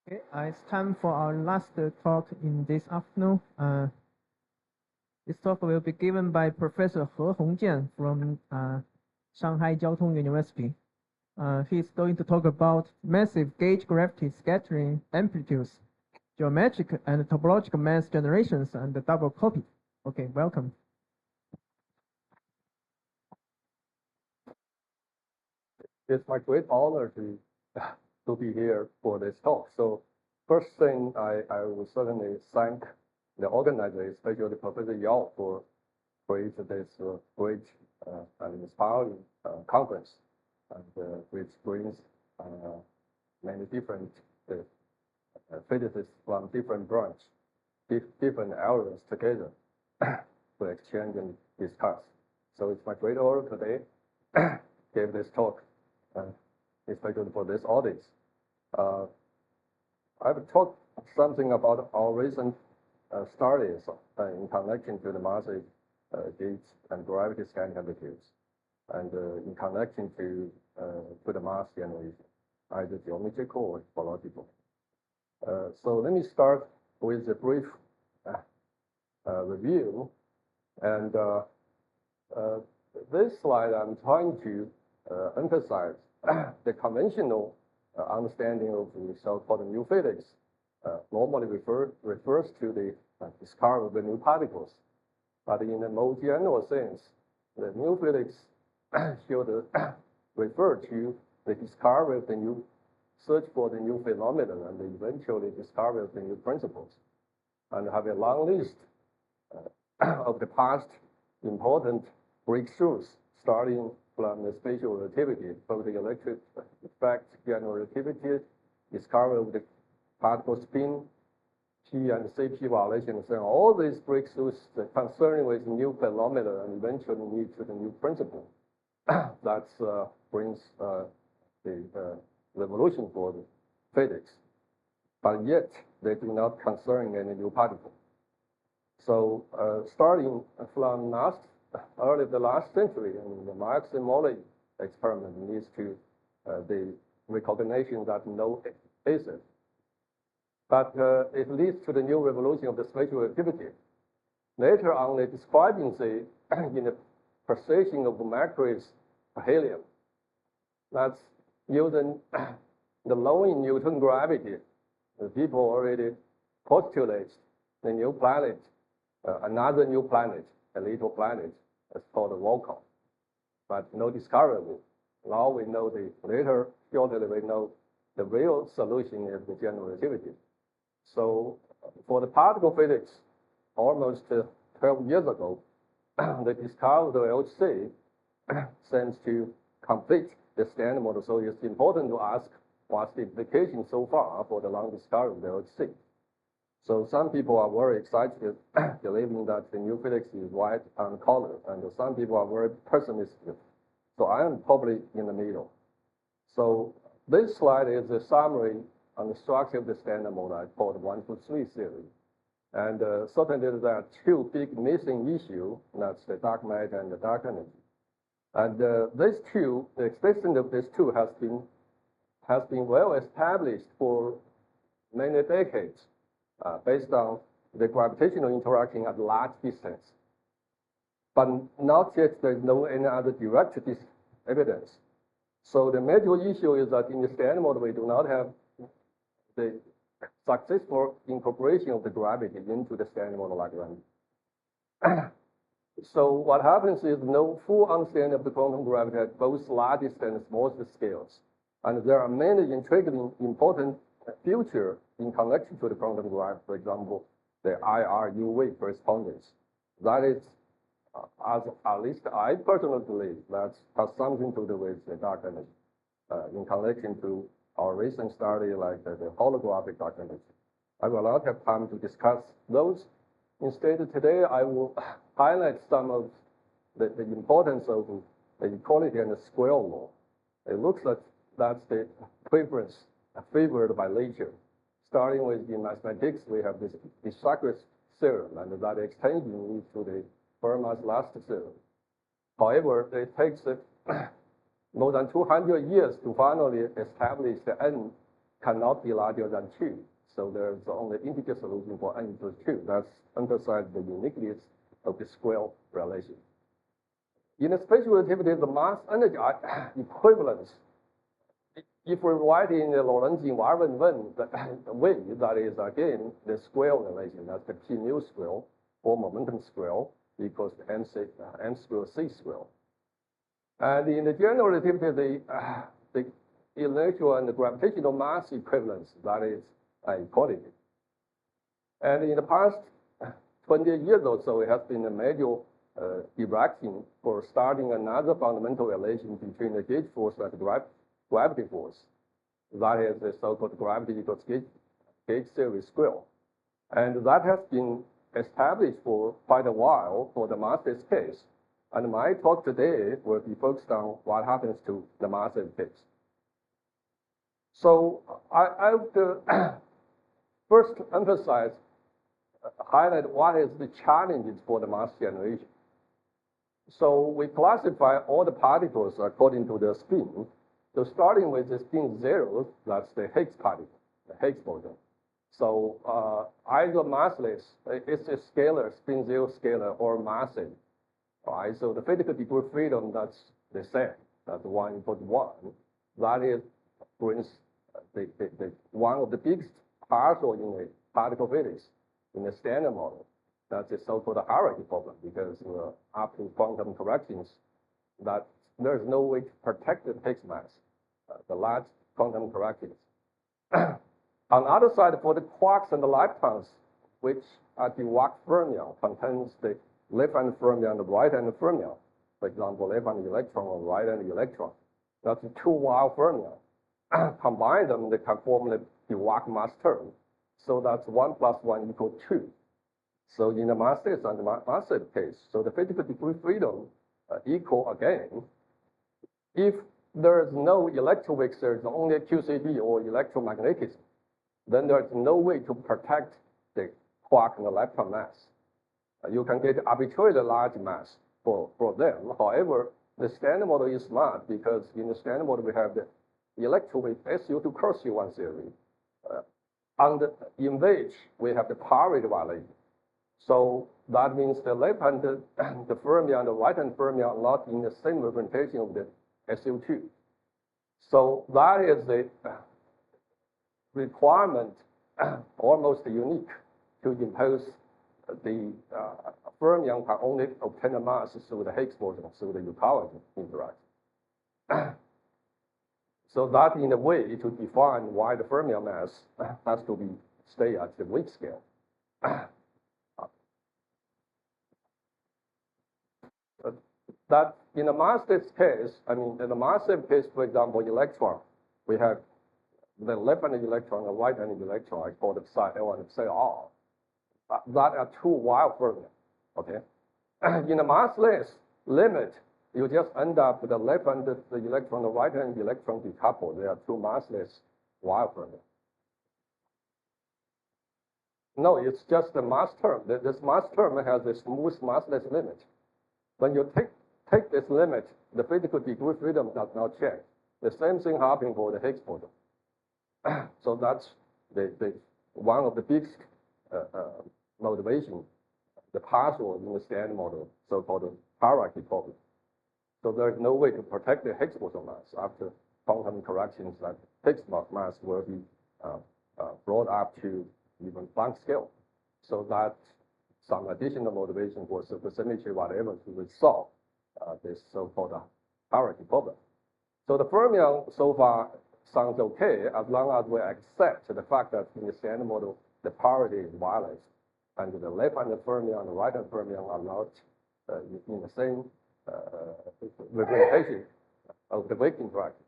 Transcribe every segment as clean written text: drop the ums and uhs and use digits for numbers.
Okay, it's time for our last talk in this afternoon. This talk will be given by Professor He Hong-Jian from Shanghai Jiao Tong University. He's going to talk about massive gauge gravity scattering amplitudes, geometric and topological mass generations, and the double copy. Okay, welcome. It's my great honor to be here for this talk. So first thing, I will certainly thank the organizers, especially Professor Yao, for creating this great and inspiring conference, and which brings many different physicists from different branches, different areas together to exchange and discuss. So it's my great honor today to give this talk, especially for this audience. I will talk something about our recent studies in connection to the massive gauge and gravity scattering amplitudes, and in connection to the mass generation, either geometrical or topological. So let me start with a brief review. And this slide, I'm trying to emphasize the conventional understanding of the so-called new physics normally refers to the discovery of the new particles. But in a more general sense, the new physics should refer to the discovery of the new, search for the new phenomenon, and eventually discovery of the new principles, and have a long list of the past important breakthroughs, starting from the spatial relativity, both the electric effect, general relativity, discovery of the particle spin, P and CP violation, and so on. All these breakthroughs concerning with new phenomena and eventually lead to the new principle. That brings the revolution for the physics. But yet, they do not concern any new particle. So starting from early the last century, and the Marx and Morley experiment leads to the recognition that no acid. But it leads to the new revolution of the spatial relativity. Later on, they describing the in the precision of Macquarie's helium. That's using the low in Newton gravity. The people already postulate the new planet, another new planet, a little planet. It's called a Volcan, but no discovery. Now we know shortly we know the real solution is the general relativity. So for the particle physics, almost 12 years ago, they discovered the LHC seems to complete the standard model. So it's important to ask what's the implication so far for the long discovery of the LHC. So some people are very excited, believing that the new physics is white and color, and some people are very pessimistic. So I am probably in the middle. So this slide is a summary on the structure of the standard model I called 1, 2, 3 theory. And certainly there are two big missing issues, that's the dark matter and the dark energy. And these two, the existence of these two has been well established for many decades. Based on the gravitational interaction at large distance. But not yet there's no any other direct evidence. So the major issue is that in the standard model, we do not have the successful incorporation of the gravity into the standard model Lagrange. So what happens is no full understanding of the quantum gravity at both largest and smallest scales. And there are many intriguing, important future in connection to the quantum gravity, for example, the IR-UV correspondence. That is, at least I personally believe, that has something to do with the dark energy in connection to our recent study like the holographic dark energy. I will not have time to discuss those. Instead, today I will highlight some of the importance of the equality and the square law. It looks like that's the preference favored by nature. Starting with in mathematics, we have this Pythagoras theorem, and that extension leads to the Fermat's last theorem. However, it takes more than 200 years to finally establish the n cannot be larger than 2. So there's only integer solution for n equals 2. That's emphasizes the uniqueness of the square relation. In the spatial relativity, the mass energy equivalence, if we write in the Lorentz invariant way, that is again the square relation. That's the p mu square or momentum square equals to m square c square. And in the general relativity, the inertial and the gravitational mass equivalence, that is equality. And in the past 20 years or so, it has been a major direction for starting another fundamental relation between the gauge force and the gravity force. That is the so-called gravity equals gauge series square. And that has been established for quite a while for the massless case. And my talk today will be focused on what happens to the massless case. So I would first emphasize, highlight what is the challenges for the mass generation. So we classify all the particles according to their spin. So starting with the spin 0, that's the Higgs particle, the Higgs boson. So either massless, it's a scalar, spin 0 scalar, or massive. Right? So the physical degree of freedom, that's the same. That's 1 equals 1. That is, brings the one of the biggest partial in the particle physics in the standard model. That's a so-called hierarchy problem, because after quantum corrections, that there's no way to protect the Higgs mass, the large quantum corrections. On the other side, for the quarks and the leptons, which are Dirac fermion, contains the left-hand fermion and the right-hand fermion. For example, left-hand electron or right-hand electron. That's the two wild fermion. Combine them, they can form the Dirac mass term. So that's 1 plus 1 equals 2. So in the massless and the massive case, so the physical degree freedom equal again. If there is no electroweak, there is only QCD or electromagnetism, then there is no way to protect the quark and the lepton mass. You can get arbitrarily large mass for them. However, the standard model is smart, because in the standard model we have the electroweak SU2 cross U1 theory, in which we have the parity violation. So that means the left-hand the fermion and the right-hand fermion are not in the same representation of the SU2. So that is the requirement, almost unique, to impose the fermion can only obtain a mass through the Higgs boson, through the Euclidean interaction. So that in a way to define why the fermion mass has to be stay at the weak scale. That in a massless case, I mean, in a massive case, for example, electron, we have the left-hand electron and right-hand electron, I call it psi L and psi R. That are two wild fermion, okay? In a massless limit, you just end up with the left-hand the electron, the right-hand electron decoupled. They are two massless wild fermion. No, it's just the mass term. This mass term has a smooth massless limit. When you take this limit, the physical degree freedom does not change. The same thing happening for the Higgs boson. So that's the one of the biggest motivation, the partial in the standard model, so-called hierarchy problem. So there's no way to protect the Higgs boson mass after quantum corrections. That Higgs mass will be brought up to even Planck scale. So that some additional motivation for supersymmetry, whatever, to resolve this so-called hierarchy problem. So the fermion so far sounds okay, as long as we accept the fact that in the standard model, the parity is violated, and the left-hand fermion and the right-hand fermion are not in the same representation of the weak interaction.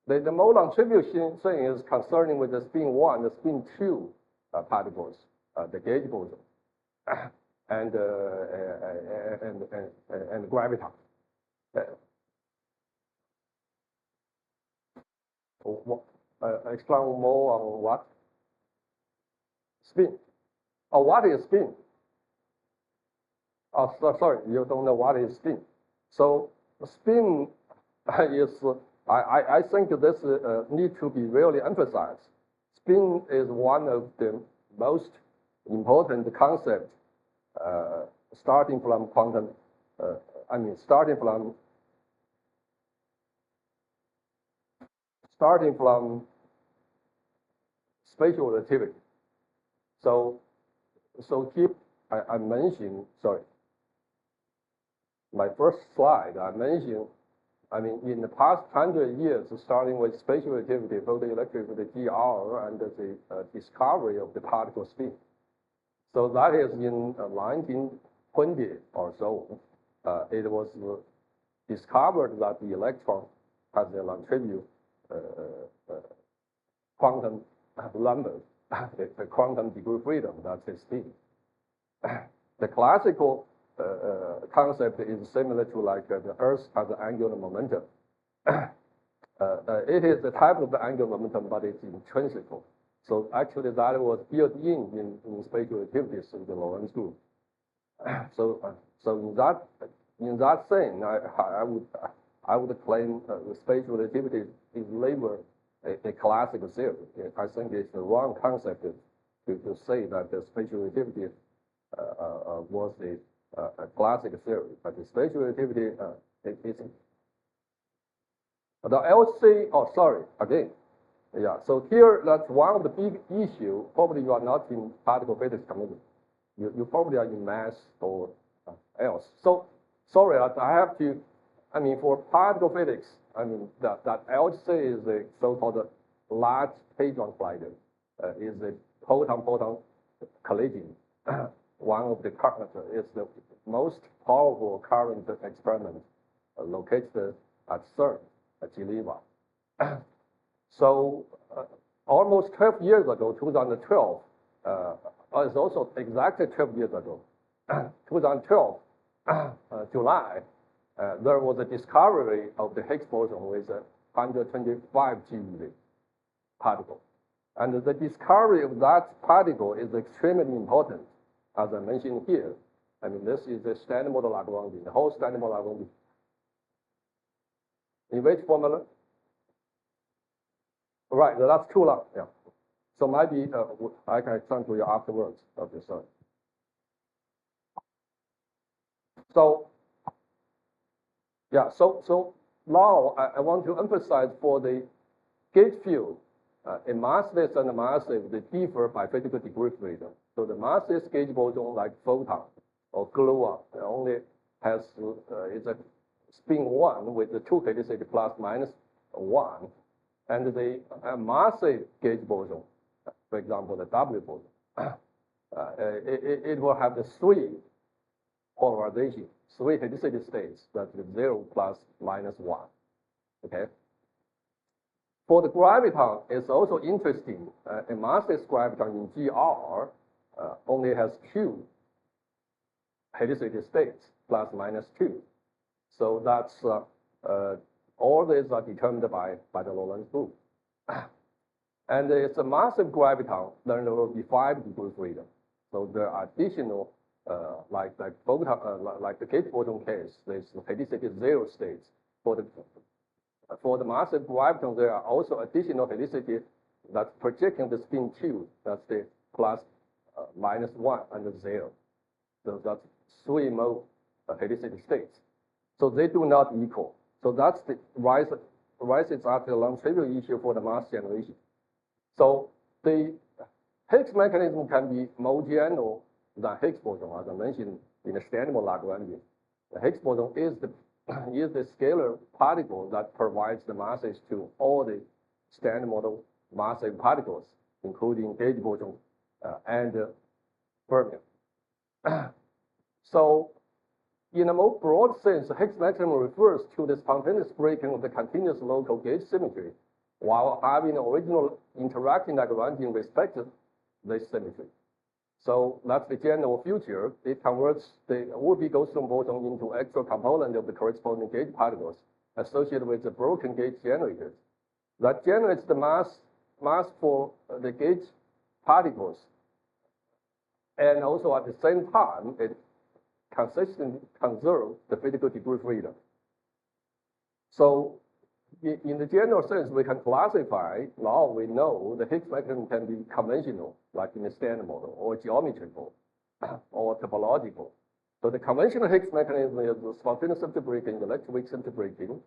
The more non-trivial thing is concerning with the spin 1, the spin 2 particles, the gauge boson, and graviton. Explain more on what? Spin. Oh, what is spin? Oh, sorry, you don't know what is spin. So spin is I think this need to be really emphasized. Spin is one of the most important concepts starting from quantum, starting from spatial relativity. So I mentioned, sorry, my first slide, I mentioned, in the past 100 years, starting with spatial relativity, photoelectric, the GR, and the discovery of the particle spin. So that is in 1920 or so. It was discovered that the electron has a non-trivial quantum number, the quantum degree freedom, that's its spin. The classical concept is similar to like the Earth has an angular momentum. It is a type of the angular momentum, but it's intrinsical. So actually that was built in spatial relativities in the Lorentz group. So in that sense, I would claim the spatial relativity is labeled a classical theory. I think it's the wrong concept to say that the spatial relativity was a classical theory, but the spatial relativity is the LC. Oh, sorry, again. Yeah, so here that's one of the big issues. Probably you are not in particle physics community. You probably are in math or else. So sorry, I have to. For particle physics, that LC is a so-called large hadron collider. Is a proton-proton collision. One of the current is the most powerful current experiment located at CERN at Geneva. So almost 12 years ago, 2012, it's also exactly 12 years ago, 2012, July, there was a discovery of the Higgs boson with a 125 GeV particle. And the discovery of that particle is extremely important, as I mentioned here. This is the standard model Lagrangian, the whole standard model Lagrangian. In which formula? Right, that's too long, yeah. So maybe I can explain to you afterwards. Okay, sorry. So, yeah, so now I want to emphasize for the gauge field, a massless and a massive, they differ by physical degree freedom. So the massless gauge boson, like photon or gluon, only has is a spin 1 with the 2 helicity plus minus 1. And the massive gauge boson, for example, the W boson, it will have the 3 polarization, 3 helicity states, that's 0 plus minus 1. Okay. For the graviton, it's also interesting. A massless graviton in GR only has 2 helicity states, plus minus 2. So that's all these are determined by the Lorentz group. And it's a massive graviton, then there will be 5 degree freedom. So there are additional, like photon, like the gauge boson case, there's helicity 0 states. For the massive graviton, there are also additional helicity that's projecting the spin 2. That's the plus minus 1 and 0. So that's 3 more helicity states. So they do not equal. So that's the rises after the non-trivial issue for the mass generation. So the Higgs mechanism can be more general than Higgs boson, as I mentioned in the standard model Lagrangian. The Higgs boson is the scalar particle that provides the masses to all the standard model massive particles, including gauge boson and fermion. So, in a more broad sense, the Higgs mechanism refers to the spontaneous breaking of the continuous local gauge symmetry, while having original interacting Lagrangian respected this symmetry. So that's the general feature. It converts the would-be Goldstone boson into extra component of the corresponding gauge particles associated with the broken gauge generators. That generates the mass for the gauge particles. And also at the same time, it consistently conserves the physical degree freedom. So in the general sense, we can classify, now we know the Higgs mechanism can be conventional, like in a standard model, or geometrical, or topological. So the conventional Higgs mechanism is spontaneous empty breaking, electroweak empty breaking,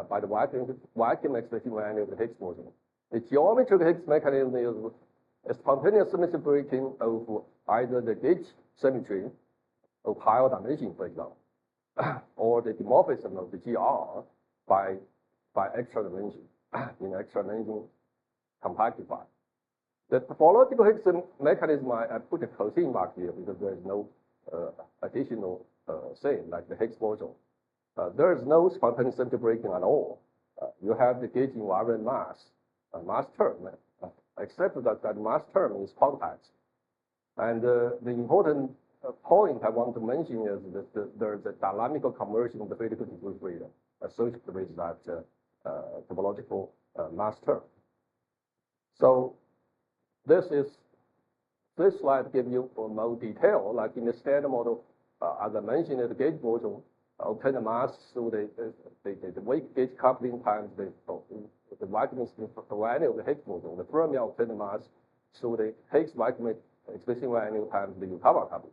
by the vacuum excitation value of the Higgs boson. The geometrical Higgs mechanism is a spontaneous symmetry breaking of either the gauge symmetry of higher dimension, for example, or the dimorphism of the GR by extra dimension, in extra dimension compactified. The topological Higgs mechanism, I put a closing mark here because there is no additional thing like the Higgs boson. There is no spontaneous empty breaking at all. You have the gauge invariant mass term, except that mass term is compact. And the important point I want to mention is that there is a dynamical conversion of the critical degree freedom associated with that topological mass term. So this slide gives you more detail, like in the standard model, as I mentioned, the gauge boson obtain the mass through the weak gauge coupling times the vacuum value of the Higgs boson. The Fermi obtain the mass through the Higgs vacuum excitation value times the Yukawa coupling.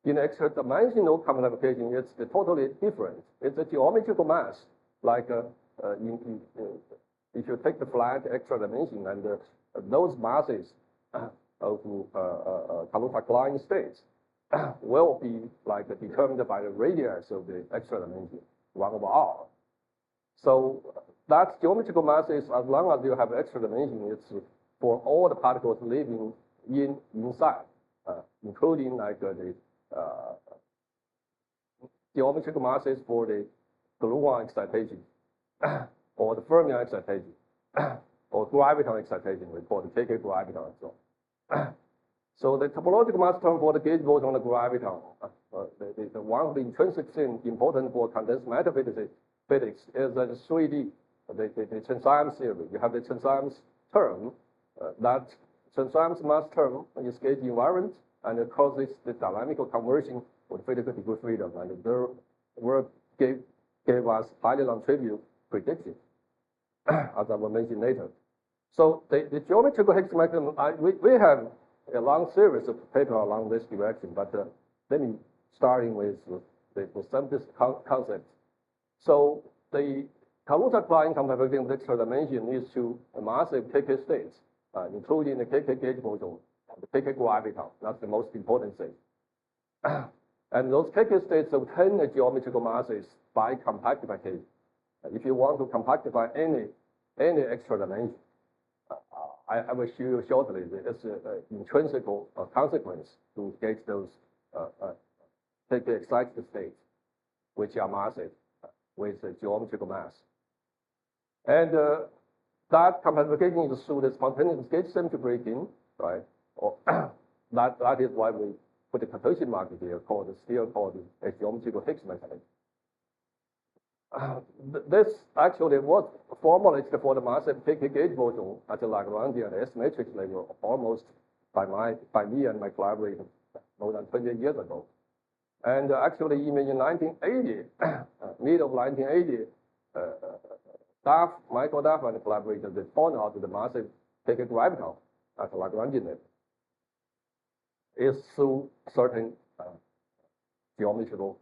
In extra dimensional compactification, it's totally different. It's a geometrical mass, like if you take the flat extra dimension and those masses of Kaluza-Klein states will be like determined by the radius of the extra dimension, 1/r. So that geometrical mass is, as long as you have extra dimension, it's for all the particles living inside, including like the geometrical masses for the gluon excitation, or the fermion excitation, or graviton excitation, we call the KK graviton and so on. So the topological mass term for the gauge boson on the graviton, the one of the intrinsic thing important for condensed matter physics is that the 3D, the Chern-Simons theory. You have the Chern-Simons term, that Chern-Simons mass term is gauge invariant, and it causes the dynamical conversion of the critical degree freedom, and their work gave us highly non-trivial prediction, as I will mention later. So the geometrical Higgs mechanism, we have a long series of papers along this direction, but let me starting with the simplest concept. So the Kaluza-Klein compactification of the extra dimension is to a massive KK states, including the KK gauge boson, the KK graviton. That's the most important thing. And those KK states obtain the geometrical masses by compactification. If you want to compactify any extra dimension, I will show you shortly. It's an intrinsic consequence to get those KK excited states, which are massive with a geometrical mass. And that compactification is through the spontaneous gauge symmetry breaking, right? Or that is why we put the quotation mark here, still called a geometrical Higgs mechanism. This actually was formulated for the massive KK gauge boson at the Lagrangian and S matrix level almost by me and my collaborators more than 20 years ago. And actually, even in 1980, mid of 1980, Michael Duff and collaborators, they found out that the massive KK graviton at the Lagrangian level is through certain geometrical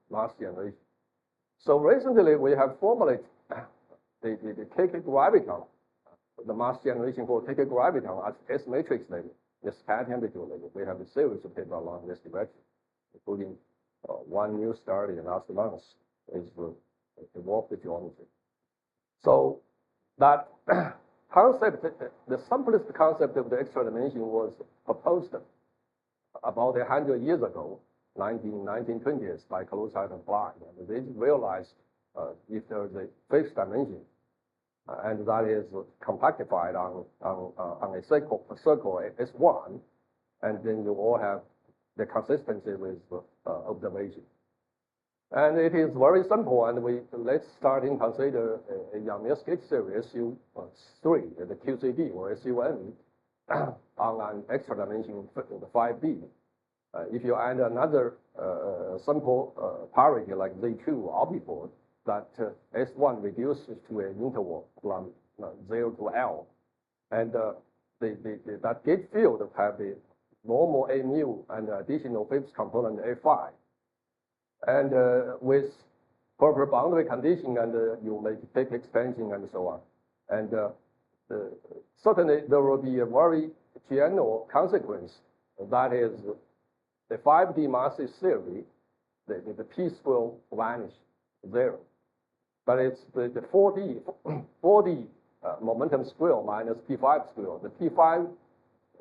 mass generation. So recently, we have formulated the KK graviton, the mass generation for KK graviton at S matrix level, the sky temperature level. We have a series of papers along this direction, including one new study in last month is evolved the geometry. So that concept, the simplest concept of the extra dimension was proposed about 100 years ago, 1920s, by Kaluza and Klein. And they realized if there is a fifth dimension, and that is compactified on a circle S1, and then you all have the consistency with observation. And it is very simple, and let's start and consider a Yang-Mills gauge series SU3, the QCD or SUN, on an extra dimension, the 5D. If you add another simple parity like Z2 or before, that S1 reduces to an interval from 0 to L. And that gauge field have the normal A mu and additional Phipps component A5. And with proper boundary condition, and you make thick expansion and so on. And certainly there will be a very general consequence, that is the 5D masses theory, the P's will vanish, 0. But it's the 4D momentum square minus P5 square. The P5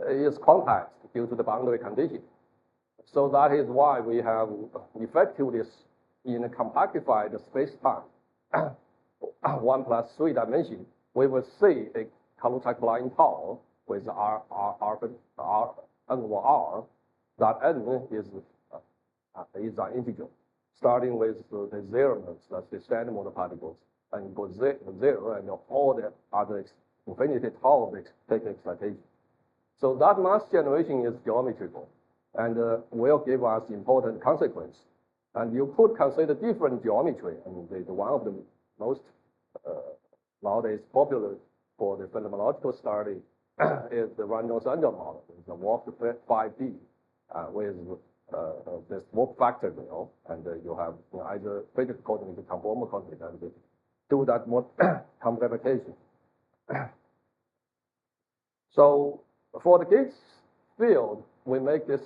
is quantized due to the boundary condition. So that is why we have effectiveness in a compactified space-time, 1 plus 3 dimension. We will see a Kaluza line tau with R n over R. That n is an integer, starting with the 0 modes, that's the standard model particles, and go 0, and all the other infinity tau of take excitation. So that mass generation is geometrical, and will give us important consequence. And you could consider different geometry. I mean, the one of the most nowadays popular for the phenomenological study is the Randall-Sandel model, the warped 5D with this warp factor, and you have either physical coordinate, conformal coordinate, and do that more complication. So for the gauge field, we make this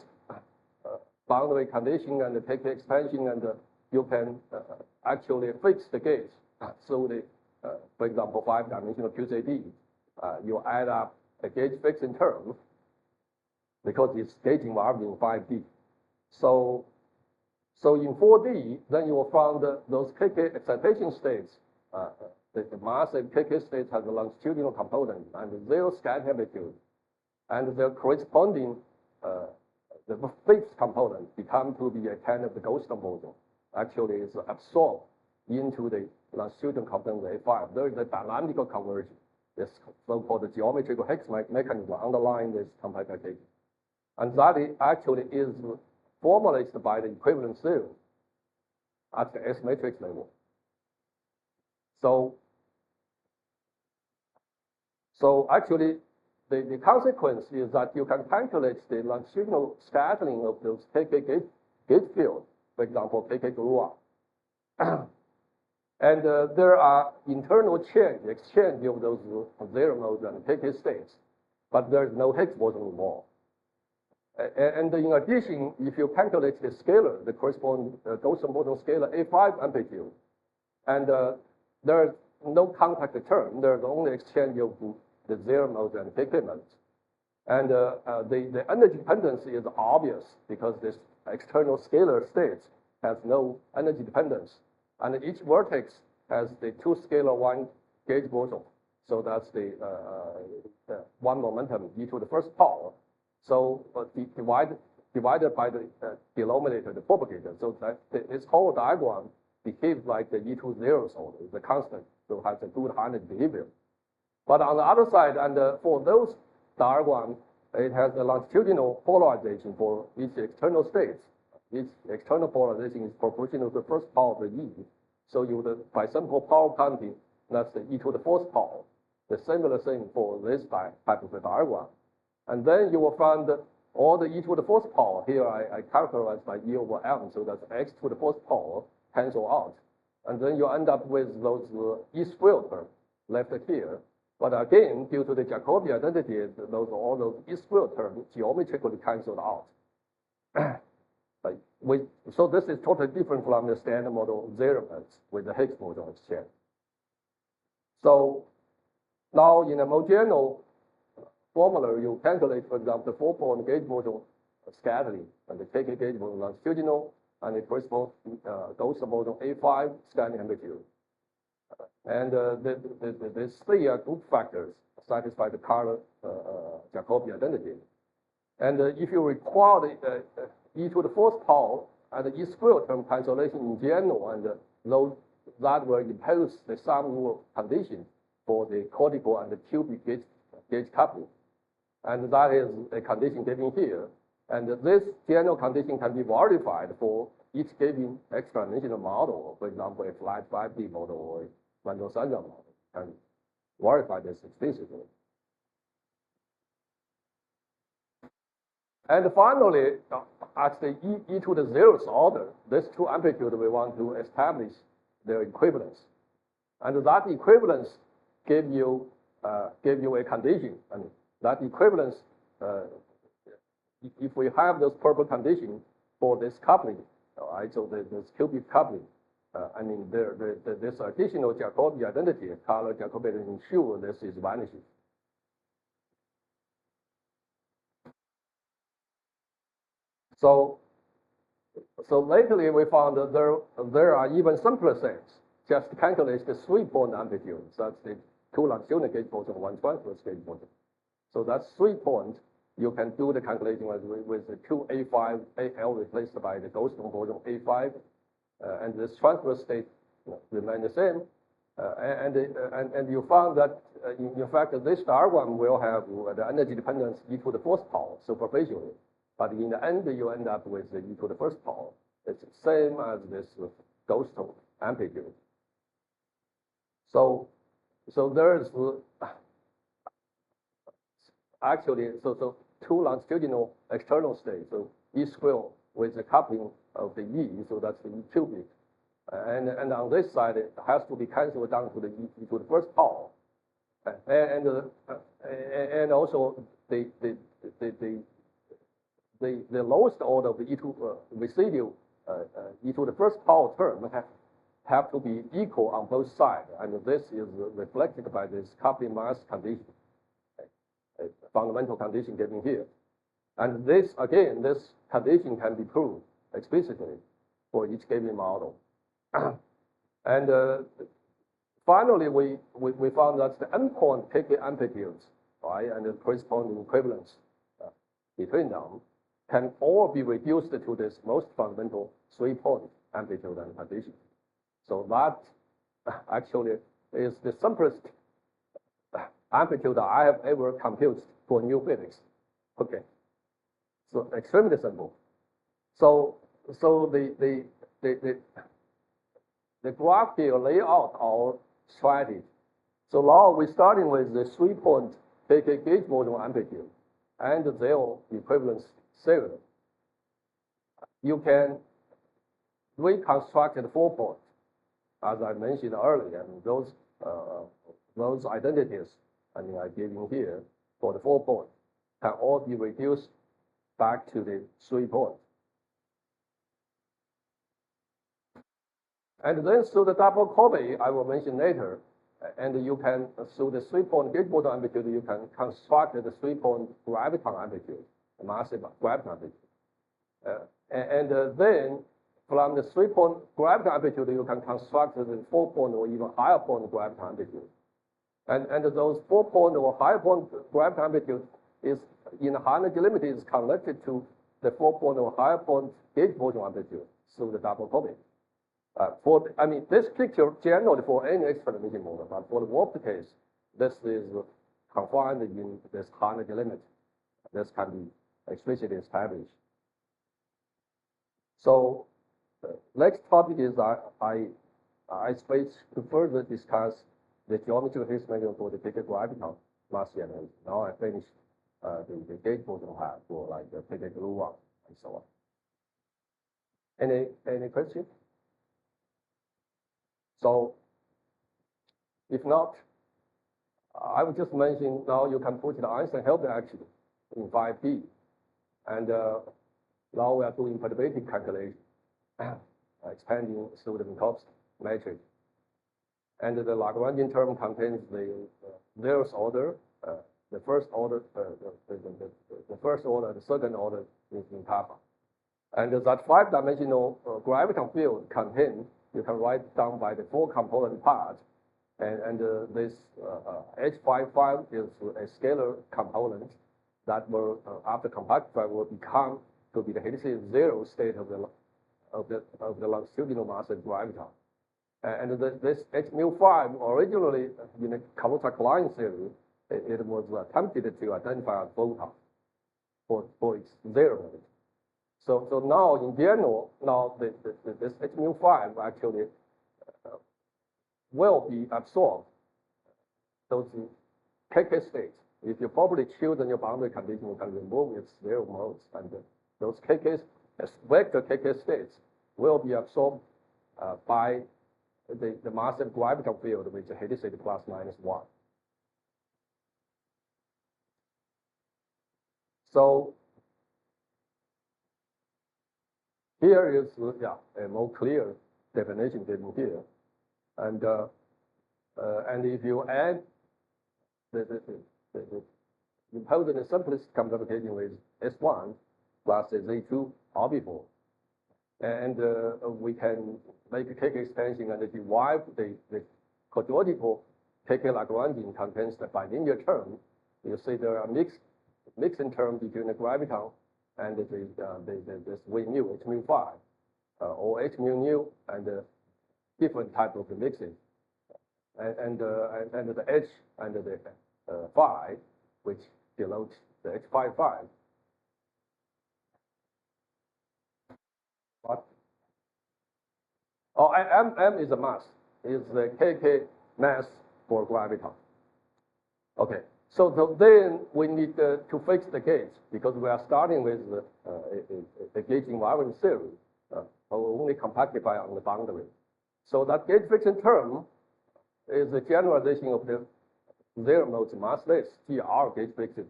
boundary condition and take the expansion, and you can actually fix the gauge. So the, for example, 5-dimensional QCD, you add up a gauge fixing term because it's gauge involved in 5D. So in 4D, then you will find those KK excitation states. The massive KK states have a longitudinal component and 0 scattering amplitude, and their corresponding the fixed component become to be a kind of the ghost model. Actually, it's absorbed into the longitudinal component A5. There is a dynamical conversion, this so-called geometrical Higgs mechanism underlying this compactification. And that actually is formulated by the equivalent theorem at the S matrix level. So actually, the consequence is that you can calculate the longitudinal scattering of those KK gauge field, for example, KK GRUA. And there are internal exchange of those 0 modes and KK states, but there's no Higgs boson involved. And in addition, if you calculate the scalar, the corresponding ghost boson scalar A5 amplitude, and there's no contact term, there's only exchange of the 0 modes and KK modes. And the energy dependency is obvious because this external scalar states has no energy dependence. And each vertex has the 2 scalar 1 gauge boson. So that's the 1 momentum e to the first power. So divided by the denominator, the propagator. So that this whole diagram behaves like the e to 0 order, the constant, so has a good harmonic behavior. But on the other side, and for those diagrams, it has a longitudinal polarization for each external states. Each external polarization is proportional to the first power of the E. So by simple power counting, that's the e to the 4th power. The similar thing for this type of a diagram. And then you will find all the e to the 4th power. Here I characterize by e over m, so that's x to the 4th power cancel out. And then you end up with those e squared terms left here. But again, due to the Jacobi identity, all those e squared terms geometrically canceled out. So this is totally different from the standard model 0 modes with the Higgs boson exchange. So now in a more general formula, you calculate, for example, the 4-point gauge boson scattering and the KK gauge boson longitudinal, and it corresponds ghost boson A5 scattering amplitude. And these 3 group factors satisfy the color Jacobi identity. And if you require the e to the 4th power and the e squared term cancellation in general, and those that will impose the sum rule condition for the cortical and the cubic gauge coupling. And that is a condition given here. And this general condition can be verified for each given extra-dimensional model, for example, a flat 5D model or a Mandel-Sandra model, can verify this explicitly. And finally, at the e to the 0th order, these two amplitudes we want to establish their equivalence. And that equivalence give you a condition. And that equivalence, if we have those purple conditions for this coupling, all right, so this cubic coupling, I mean, this additional Jacobi identity, color Jacobi ensure this is vanishing. So lately we found that there are even simpler things. Just calculate the 3-point amplitude. That's the 2 longitudinal gauge portion, 1 transverse gauge portion. So that's 3 points. You can do the calculation with the 2 A5 AL replaced by the Goldstone portion A5, and this transverse state remain the same. And you found that in fact this diagram will have the energy dependence e to the 4th power superficially. But in the end, you end up with the e to the 1st power. It's the same as this Goldstone amplitude. So there's actually, so 2 longitudinal external states, so E square with the coupling of the E, so that's the E cubic. And on this side, it has to be cancelled down to the E to the 1st power. And also the lowest order of the E2 residual E to the 1st power term have to be equal on both sides, and this is reflected by this coupling mass condition, a fundamental condition given here. And this, again, this condition can be proved explicitly for each given model. And finally, we found that the endpoint peak amplitudes, right, and the corresponding equivalence between them can all be reduced to this most fundamental 3-point amplitude and condition. So that actually is the simplest amplitude I have ever computed for new physics. Okay, so extremely simple. So the graph here lay out our strategy. So now we're starting with the 3-point gauge model amplitude and their equivalence theorem. You can reconstruct the 4-point, as I mentioned earlier, and those identities, I gave you here for the 4-point, can all be reduced back to the 3-point. And then through the double Kobe, I will mention later, and you can, through the 3-point gauge model amplitude, you can construct the 3-point graviton amplitude, massive graviton amplitude. Then from the 3-point graviton amplitude, you can construct the 4-point or even higher point graviton amplitude. And those 4-point or higher point graviton amplitude is, in high energy limit, is connected to the 4-point or higher point gauge portion amplitude through the double Kobe. This picture generally for any experimental model, but for the warped case, this is confined in this high energy limit. This can be explicitly established. So, next topic is I space to further discuss the geometrical case mechanism for the bigger graviton mass energy. Now I finish the gauge portion have for like the bigger gluon and so on. Any questions? So, if not, I would just mention now you can put the Einstein help action in 5D. And now we are doing perturbative calculation, expanding through the Minkowski matrix. And the Lagrangian term contains the 0th order, the first order, the first order, the second order is in kappa. And that 5-dimensional graviton field contains, you can write down by the 4-component part. And this H55 is a scalar component that will, after compactified, will become to be the Hessian 0 state of the longitudinal mass of graviton. And this H mu 5 originally in the Kaluza-Klein theory, it was attempted to identify a photon for its 0 limit. So now in general, now this H mu 5 actually will be absorbed those KK states. If you properly choose your boundary condition, you can remove its zero modes, and those KKs, as vector KK states, will be absorbed by the massive gravitational field with helicity plus minus 1. So here is a more clear definition given here, and if you add the imposing the simplest complication with S1 plus Z2 orbital, and we can make a KK expansion and derive the quadratical KK Lagrangian contains the bilinear term. You see there are mixing term between the graviton and this V mu, H mu 5, or H mu nu, and different type of mixing, and the H and the phi, which denotes the H phi 5. What? Oh, M is a mass. Is the KK mass for graviton. Okay. So then we need to fix the gauge because we are starting with a gauge invariant theory, only compactified on the boundary. So that gauge friction term is a generalization of the zero modes massless GR gauge friction.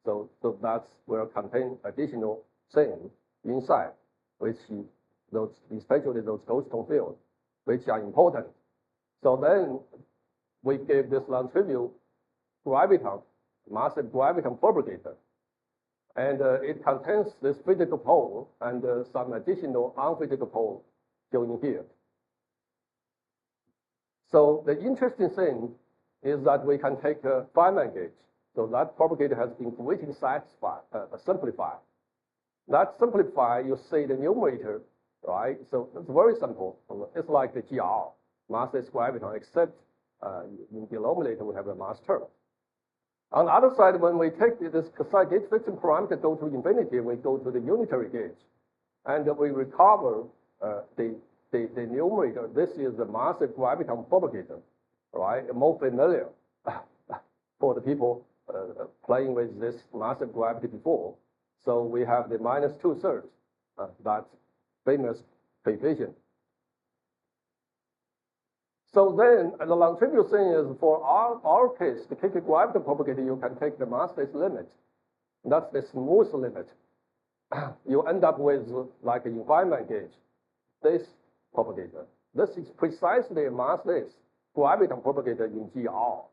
So that's will contain additional thing inside, which those, especially those ghost tone fields, which are important. So then we gave this non-trivial graviton, massive graviton propagator. And it contains this physical pole and some additional unphysical pole shown here. So the interesting thing is that we can take a Feynman gauge. So that propagator has been greatly simplified. That simplify, you see the numerator, right? So it's very simple. It's like the GR, massless graviton, except in the denominator we have a mass term. On the other side, when we take this precise gauge friction parameter go to infinity, we go to the unitary gauge, and we recover the numerator. This is the massive graviton propagator, right? More familiar for the people playing with this massive gravity before. So we have the minus 2/3, that famous coefficient. So then the non-trivial thing is for our case, the KK gravity propagator, you can take the massless limit. That's the smooth limit. You end up with like a Feynman gauge, this propagator. This is precisely a massless graviton propagator in GR.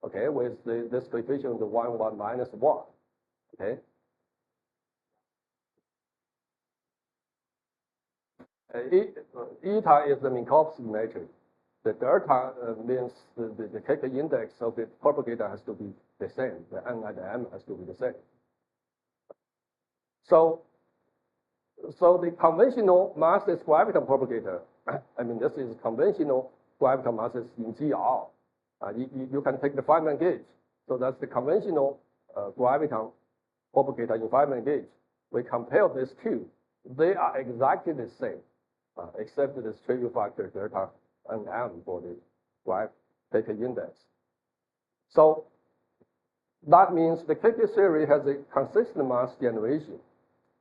Okay, with this coefficient of 1 minus 1. Okay. Eta is the Minkowski matrix. The delta means the KK index of the propagator has to be the same. The N and the M has to be the same. So the conventional massless graviton propagator, I mean, this is conventional graviton masses in GR. You can take the Feynman gauge. So that's the conventional graviton propagator in Feynman gauge. We compare these two. They are exactly the same, except this trivial factor delta and M for the KK index. So that means the KK theory has a consistent mass generation,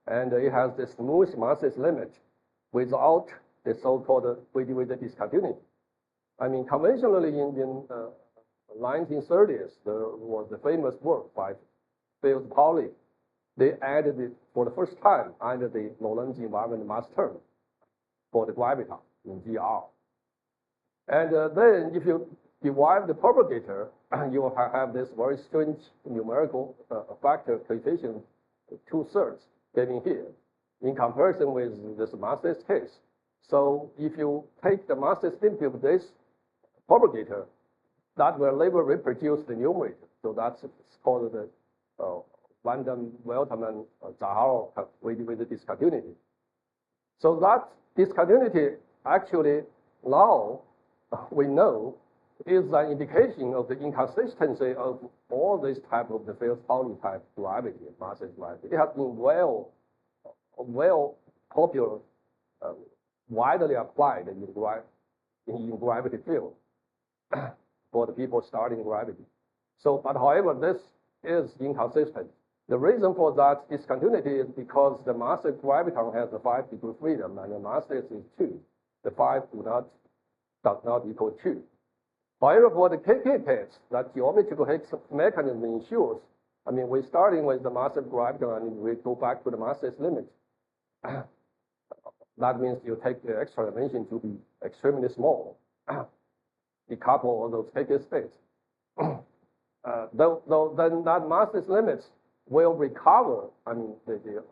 and it has the smooth masses limit without the so-called weighted discontinuity. I mean, conventionally in 1930s, there was the famous work by Fields-Pauli. They added it for the first time under the Lorentz invariant mass term for the graviton in GR. And then if you derive the propagator, you will have this very strange numerical factor coefficient, 2/3, getting here, in comparison with this massless case. So if you take the massless limit of this propagator, that will later reproduce the numerator. So that's called the Van Welterman Zaharo with discontinuity. So that discontinuity actually now we know is an indication of the inconsistency of all this type of the Fields-Pauli type gravity, massless gravity. It has been well well popular, widely applied in gravity field for the people studying gravity. So, but however, this is inconsistent. The reason for that discontinuity is because the massive graviton has a 5-degree freedom and the mass is 2. The 5 does not equal 2. However, for the KK case, that geometrical Higgs mechanism ensures, I mean, we're starting with the massive graviton and we go back to the massless limit. That means you take the extra dimension to be extremely small, decouple all those KK states. Though then that massless limits will recover, I mean, the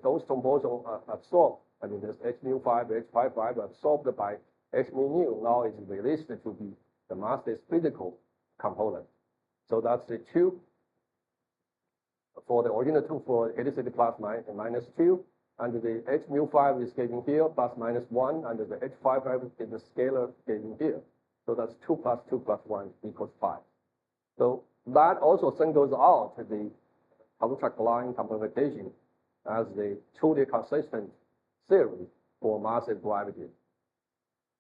Goldstone boson absorbed, I mean, this H mu 5, H 5 absorbed by H mu now is released to be the massless physical component. So that's the 2 for the original 2 for helicity plus minus 2, and the H mu 5 is given here plus minus 1, and the H 5 is the scalar given here. So that's 2 plus 2 plus 1 equals 5. So that also singles out the contract line complementation as the truly consistent theory for massive gravity.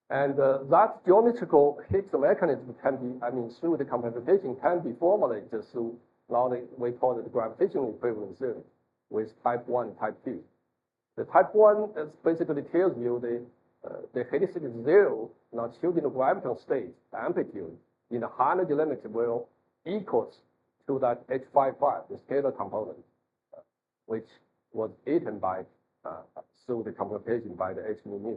And that geometrical Higgs mechanism can be, I mean, through the computation can be formulated through, now we call it the gravitational equivalent theory with type 1 and type 2. The type 1 is basically tells you the helicity 0 longitudinal graviton state amplitude in the high energy limit will equals to that H55, the scalar component, which was eaten by through the computation by the H mu.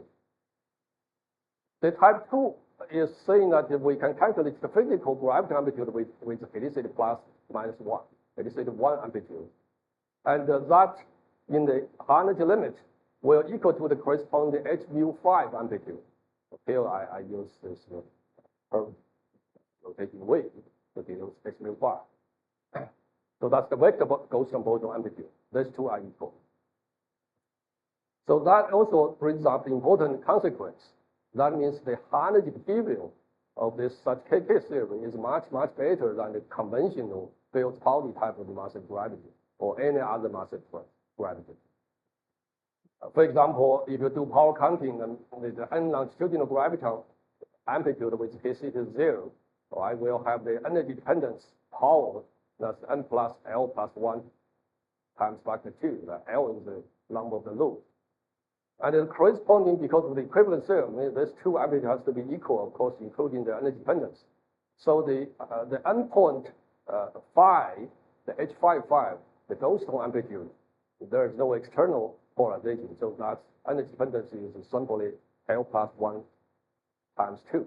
The type 2 is saying that we can calculate the physical gravity amplitude with helicity plus minus 1, helicity 1 amplitude. And that in the high energy limit will equal to the corresponding H mu 5 amplitude. Here I use this rotating wave to denote H mu 5. So that's the vector Goldstone boson amplitude. These two are equal. So that also brings up the important consequence. That means the high energy behavior of this such KK theory is much, much better than the conventional field Pauli type of massive gravity or any other massive gravity. For example, if you do power counting and the n longitudinal graviton amplitude with helicity 0, I will have the energy dependence power that's n plus L plus 1 times factor 2. The L is the number of the loop. And then corresponding, because of the equivalent theorem, this 2 amplitude has to be equal, of course, including the energy dependence. So the endpoint phi, the H55, the Goldstone amplitude, there is no external polarization. So that energy dependency is simply L plus 1 times 2.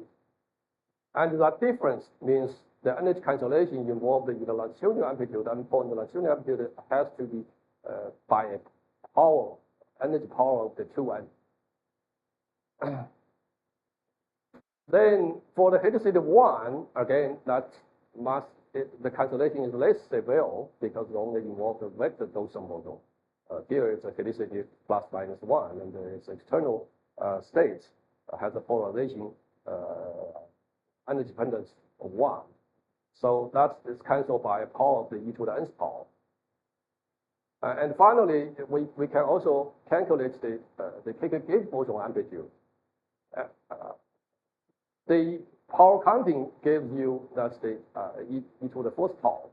And that difference means the energy cancellation involved in the longitudinal amplitude endpoint. The longitudinal amplitude has to be by a power, energy power of the 2n. Then for the helicity 1, again, that the cancellation is less severe because it only involves the vector Goldstone boson. Here it's a helicity plus minus 1, and its external state has a polarization energy dependence of 1. So that is cancelled by a power of the e to the nth power. And finally, we can also calculate the KK gauge boson amplitude. The power counting gives you that's the e to the 4th power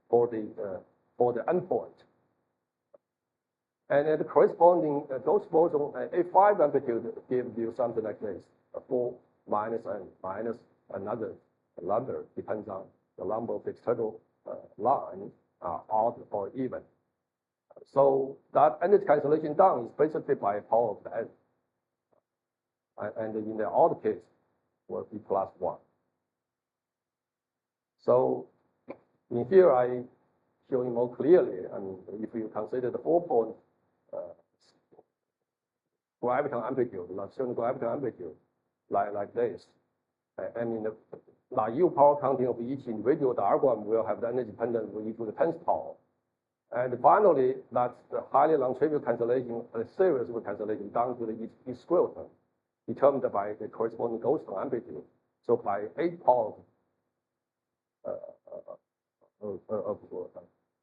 for the endpoint. And the corresponding Goldstone boson A5 amplitude gives you something like this: 4 minus n minus another number, depends on the number of external lines, odd or even. So that energy cancellation down is basically by power of the n. And in the odd case, will be plus 1. So in here, I show you more clearly. I mean, if you consider the 4-point graviton amplitude, longitudinal graviton amplitude, like this. I mean, the naive power counting of each individual diagram will have the energy dependence of e to the 10th power. And finally, that's the highly non-trivial cancellation, a series of cancellation down to the e square term, determined by the corresponding Goldstone amplitude. So by 8 power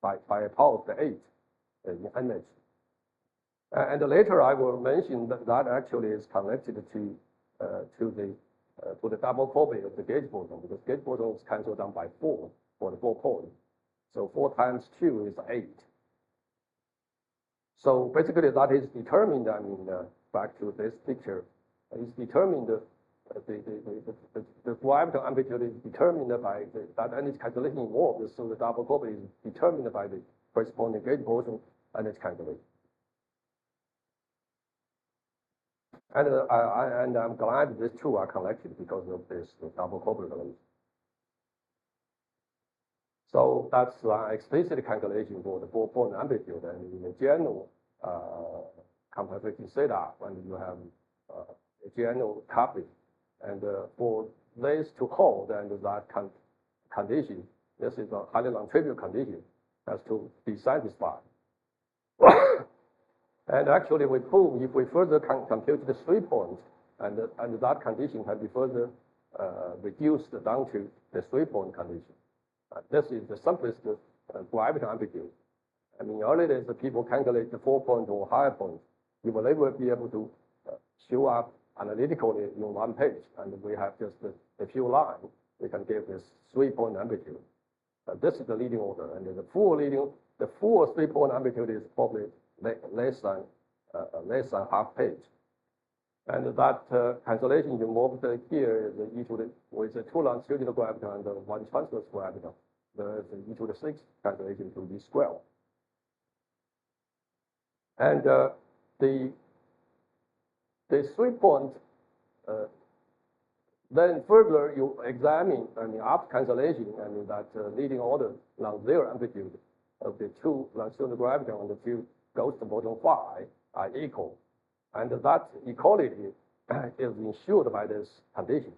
by a power of the 8 in energy. And later I will mention that actually is connected to the double copy of the gauge boson, because gauge boson is cancelled down by 4 for the 4 point. So 4 times 2 is 8. So basically that is determined, back to this picture, is determined, the gravitational amplitude is determined by that and its calculation involved, so the double copy is determined by the corresponding gauge boson and its calculation. And I'm glad these two are connected because of this double copy relation. So that's explicit calculation for the 4-point amplitude, and in the general complexity setup, and you have a general coupling. And for this to hold, and that condition, this is a highly non-trivial condition, has to be satisfied. And actually, we prove if we further compute the 3 points, and that condition can be further reduced down to the 3-point condition. This is the simplest gravitational amplitude. Earlier days, the people calculate the 4-point or higher points. You will never be able to show up analytically in 1 page, and we have just a few lines. We can give this 3-point amplitude. This is the leading order, and the full 3-point amplitude is probably less than half page. And that cancellation involved here is e to the, with a 2 longitudinal graviton and 1 transverse graviton. There is e to the 6 cancellation to the square. And the 3-point, then further you examine, after cancellation, that leading order non-zero amplitude of the 2 longitudinal graviton and the 2 ghost boson phi are equal. And that equality is ensured by this condition.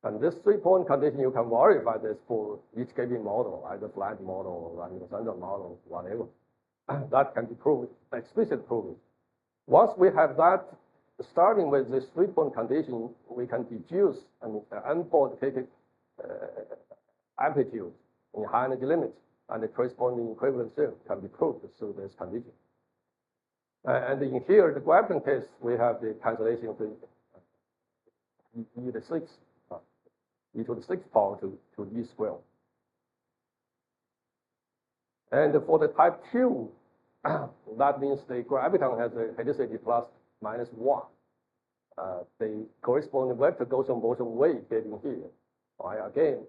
And this 3-point condition, you can verify this for each given model, either flat model or standard model, whatever. That can be proved, explicitly proven. Once we have that, starting with this 3-point condition, we can deduce the n-point amplitude in high energy limits, and the corresponding equivalent cell can be proved through this condition. And in here, the graviton case, we have the cancellation of the e to the 6th power to e squared. And for the type 2, that means the graviton has a helicity plus minus 1. The corresponding vector goes on both ways getting here. Again,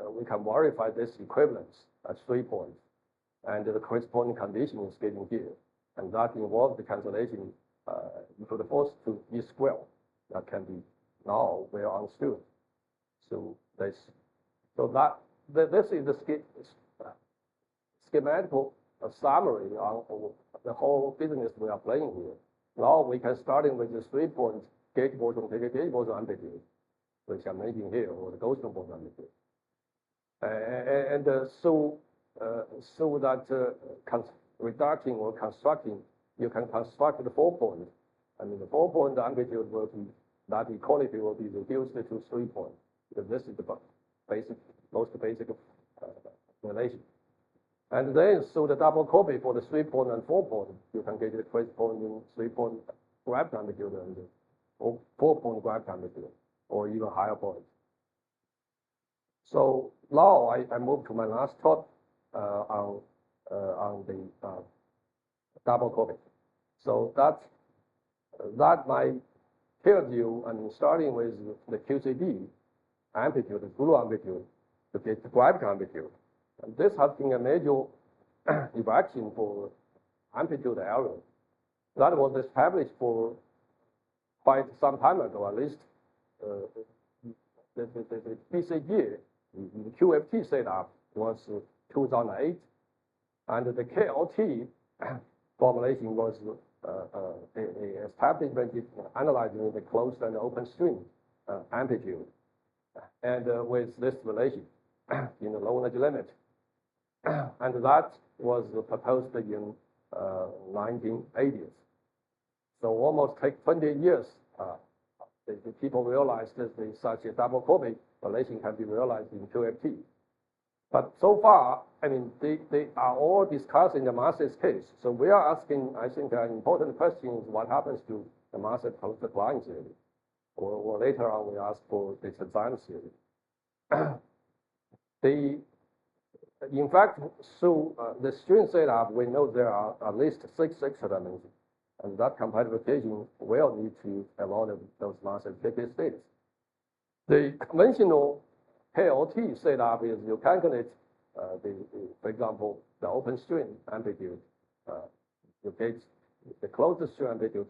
we can verify this equivalence at 3 points. And the corresponding condition is getting here. And that involves the cancellation to the 4th to e squared. That can be now well understood. So this is the schematical summary on the whole business we are playing here. Now we can start with the 3-point gauge boson, take a gauge boson amplitude, which I'm making here, or the ghost boson amplitude. So that reducing or constructing, you can construct the 4-point. The 4-point amplitude will be, that equality will be reduced to 3 points. Because this is the most basic relation. And then, so the double copy for the 3-point and 4-point, you can get the corresponding 3-point graviton amplitude and 4-point graviton amplitude, or even higher points. So now I move to my last talk on the double copy. So that might tell you, starting with the QCD amplitude, the Zulu amplitude, to get the graviton amplitude. And this has been a major evaluation for amplitude error. That was established for quite some time ago, at least the BCG, the QFT setup was 2008, and the KLT formulation was establishment analyzing the closed and open string amplitude, and with this relation in the low energy limit. And that was proposed in 1980s. So almost take 20 years, the people realized that such a double copy relation can be realized in QFT. But so far, I mean, they are all discussing the masses case. So we are asking, I think, an important question is what happens to the massive closed line theory? Or later on, we ask for the design theory. In fact, through the string setup, we know there are at least 6 extra dimensions. And that compatibilization will need to a lot of those massive KK states. The conventional KLT setup is you calculate for example, the open string amplitude. You get the closed string amplitude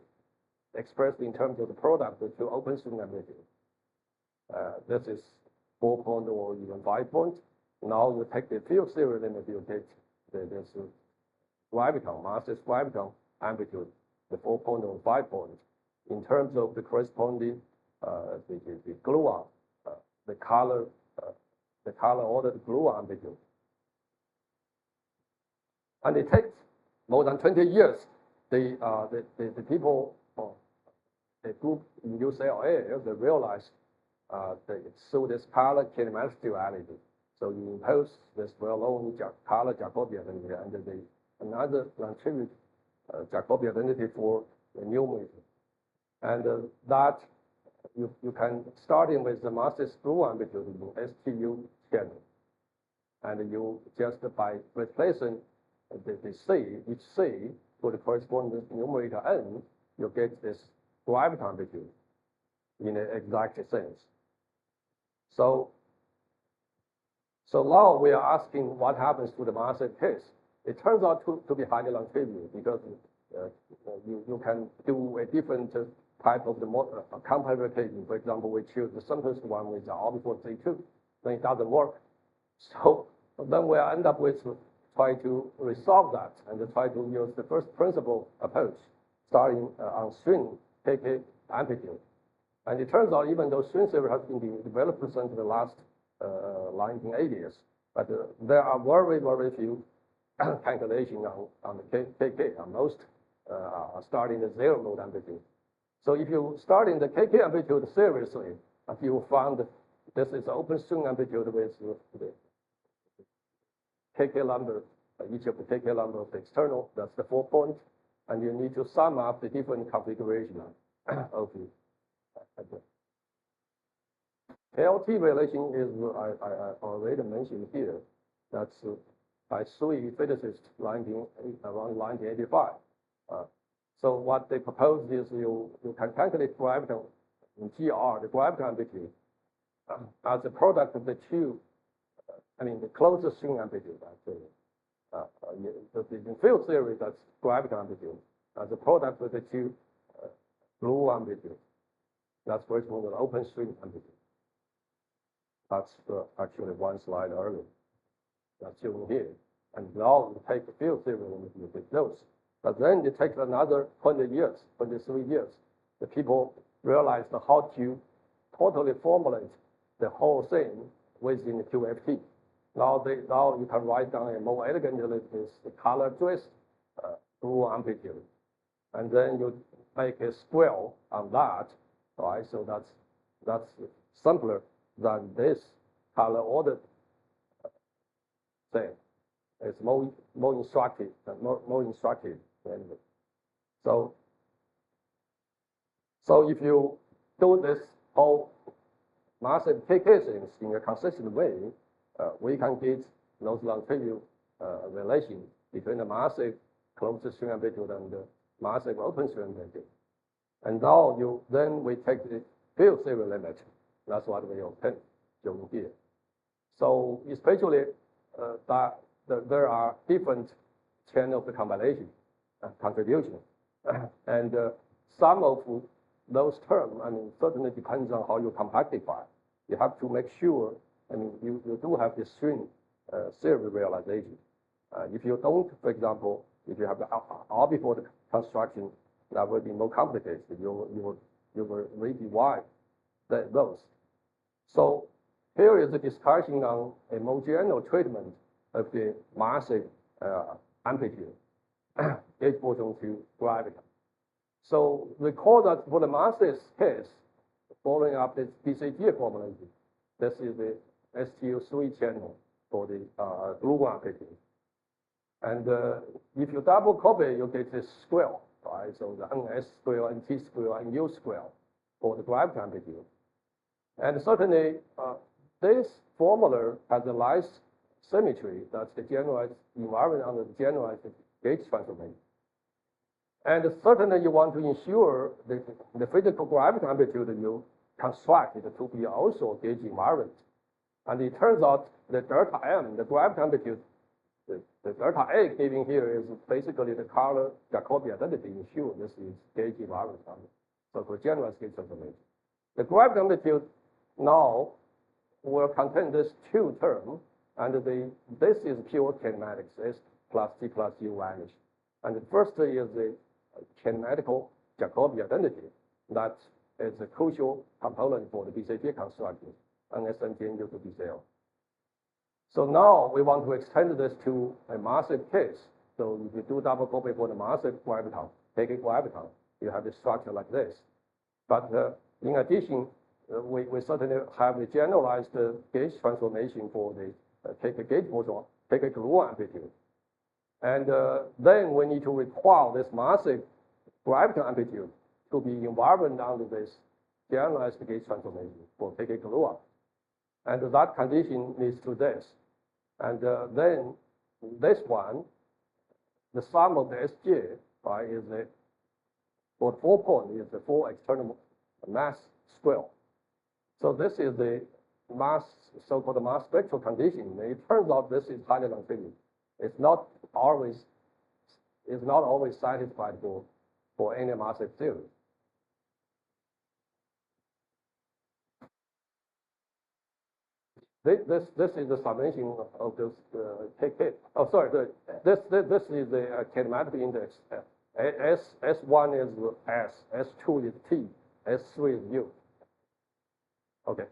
expressed in terms of the product with the open string amplitude. This is 4 point or even 5 point. Now you take the field theory limit, you get this graviton, massive graviton amplitude, the 4 point or 5 point. In terms of the corresponding the gluon, the color ordered gluon amplitude. And it takes more than 20 years. The people, the group in UCLA, they realized through this color kinematic duality. So you impose this well-known color Jacobi identity and another non-trivial Jacobi identity for the numerator. And that you can starting with the massive gluon amplitude in STU channel. And you just by replacing the C, each C for the corresponding numerator N, you get this graviton amplitude in an exact sense. So now we are asking what happens to the massive case. It turns out to be highly non-trivial because you can do a different type of the compatibilization. For example, we choose the simplest one with the orbital C2, then it doesn't work. So then we end up with try to resolve that and try to use the first principle approach, starting on string KK amplitude. And it turns out even though string theory has been developed since the last 1980s, but there are very, very few calculations on the KK, and most are starting the zero mode amplitude. So if you start in the KK amplitude seriously, if you found this is open string amplitude with the KK number, each of the KK number of the external, that's the 4 point, and you need to sum up the different configuration of the KLT relation is, I already mentioned here, that's by 3 physicists around 1985. So what they proposed is you can calculate graviton in GR, the graviton amplitude, as a product of the two, the closest string amplitude, actually. In field theory, that's graviton amplitude, as a product of the two blue amplitude. That's corresponding to the open string amplitude. That's actually one slide earlier. That's shown here. And now you take the field theory and you take those. But then it takes another 20 years, 23 years. The people realized how to totally formulate the whole thing within the QFT. Now you can write down a more elegantly this color twist blue amplitude. And then you make a square on that, right? So that's simpler than this color ordered thing. It's more instructive, more instructive anyway. So if you do this whole massive KK things in a consistent way, we can get those non-trivial relation between the massive closed string amplitude and the massive open string amplitude. And now we take the field theory limit. That's what we obtain shown here. So especially that there are different channels of combination contribution, and some of those terms, certainly depends on how you compactify. You have to make sure, you do have the string theory realization. If you don't, for example, if you have the orbital construction, that will be more complicated. You will redivide those. So here is a discussion on a more general treatment of the massive amplitude, gauge boson to gravity. So recall that for the masses case, following up this BCG formulation, this is the STU3 channel. for the gluon amplitude. And if you double copy, you get this square, right? So the NS square, NT square, and U square for the gravity amplitude. And certainly, this formula has a nice symmetry. That's the generalized environment under the generalized gauge transformation. And certainly, you want to ensure the physical gravity amplitude you construct it to be also gauge environment. And it turns out the delta M, the gravity amplitude, the delta A given here is basically the color Jacobi identity ensure this is gauge environment. So for generalized gauge transformation. The gravity amplitude now will contain this two terms, and this is pure kinematics, S plus T plus U vanish. And the first is the kinetical Jacobi identity. That is a crucial component for the BCG construction, and SNTN to BCL. So now we want to extend this to a massive case. So if you do double copy for the massive graviton, take a graviton, you have a structure like this. But in addition, we certainly have a generalized gauge transformation for the take a gauge boson, take a gluon amplitude. And then we need to require this massive graviton amplitude to be environment under this generalized gauge transformation for take a gluon. And that condition leads to this. And then this one, the sum of the SJ, right, is for 4 point is the 4 external mass square. So this is the mass, so-called mass spectral condition. It turns out this is highly non-trivial. It's not always satisfied for any massive theory. This is the summation of this KK. Oh, sorry. This is the kinematic index. S1 is S, S2 is T, S3 is U. Okay.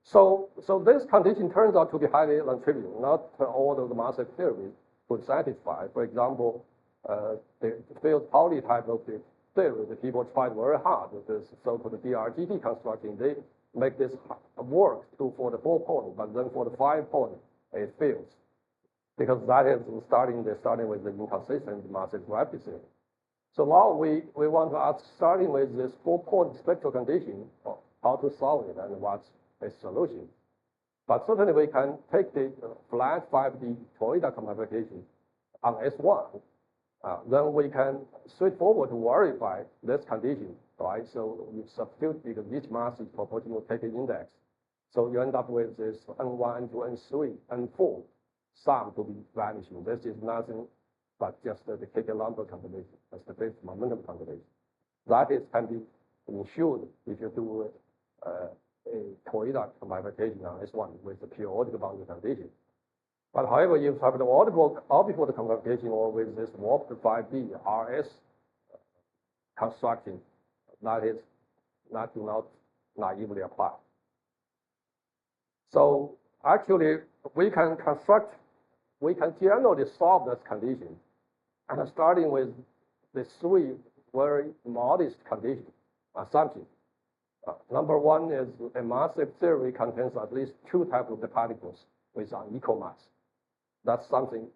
So this condition turns out to be highly non-trivial. Not all of the massive theories would satisfy. For example, the field Pauli type of the theory, the people tried very hard with this so-called DRGT construction. They make this work for the 4 point, but then for the 5 point, it fails. Because that is they're starting with the inconsistent massive gravity theory. So now we want to ask, starting with this 4 point spectral condition, how to solve it and what's a solution. But certainly we can take the flat 5D toroidal computation on S1. Then we can straightforward to verify this condition, right? So you substitute because each mass is proportional to take an index. So you end up with this N1, N2, N3, N4 sum to be vanishing. This is nothing but just the KK number combination. That's the basic momentum combination. That can be ensured if you do a toroidal computation on S1 with the periodic boundary condition. But however, if you have the orbifold computation or with this warped 5D RS construction, that do not naively apply. So actually, we can generally solve this condition, and starting with the 3 very modest condition assumptions. Number 1 is a massive theory contains at least 2 types of the particles with unequal mass. That's something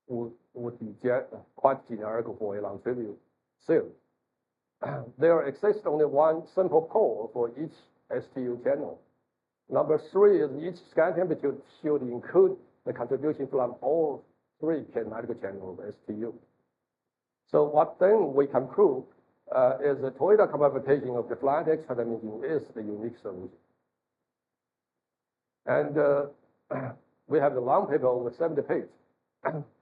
would be quite generic for a non-trivial theory. There exists only one simple pole for each STU channel. Number 3 is each scattering amplitude should include the contribution from all 3 kinematic channels of STU. So what then we can prove is the toroidal computation of the flat X dimension is the unique solution. And we have the long paper over 70 pages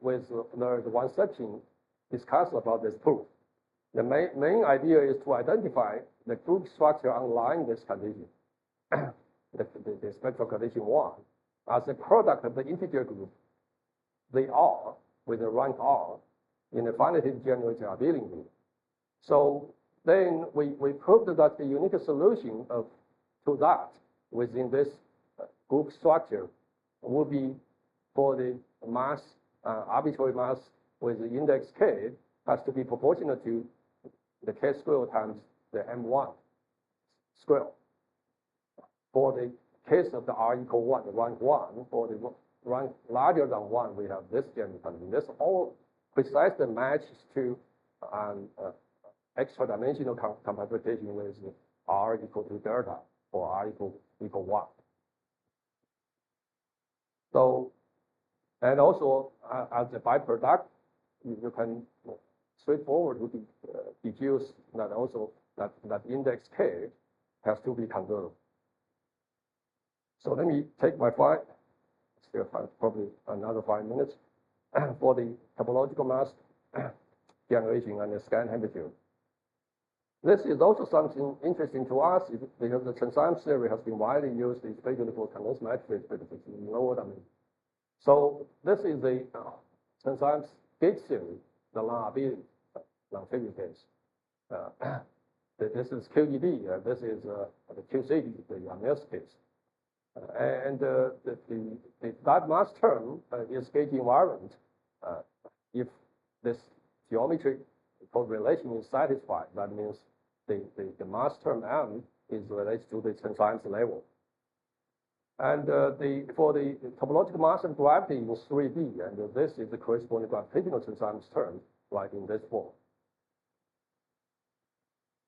with there's one section discussed about this proof. The main idea is to identify the group structure underlying this condition, the spectral condition 1, as a product of the integer group, they are, with the rank R, in a finitely generated abelian group. So then we proved that the unique solution to that within this group structure would be for the mass, arbitrary mass with the index k has to be proportional to the k square times the m1 square for the case of the R equal 1, the rank 1, for the rank larger than 1, we have this general condition. This all precisely matches to extra dimensional compactification with R equal to delta or R equal 1. So, and also as a byproduct, you can straightforwardly deduce that also that index K has to be conserved. So let me take my still probably another 5 minutes for the topological mass generation and the scan amplitude. This is also something interesting to us because the Chen-Symes theory has been widely used, especially for condensed matrix physics. You know what I mean? So this is the Chen-Symes gauge theory, the non-RB, non-trivial case. This is QED, this is the QCD, the Yamil's case. And that mass term is gauge invariant if this geometry correlation is satisfied. That means the mass term M is related to the Chen-Symes level. And for the topological mass of gravity in 3D, and this is the corresponding gravitational Chen-Symes term, like in this form.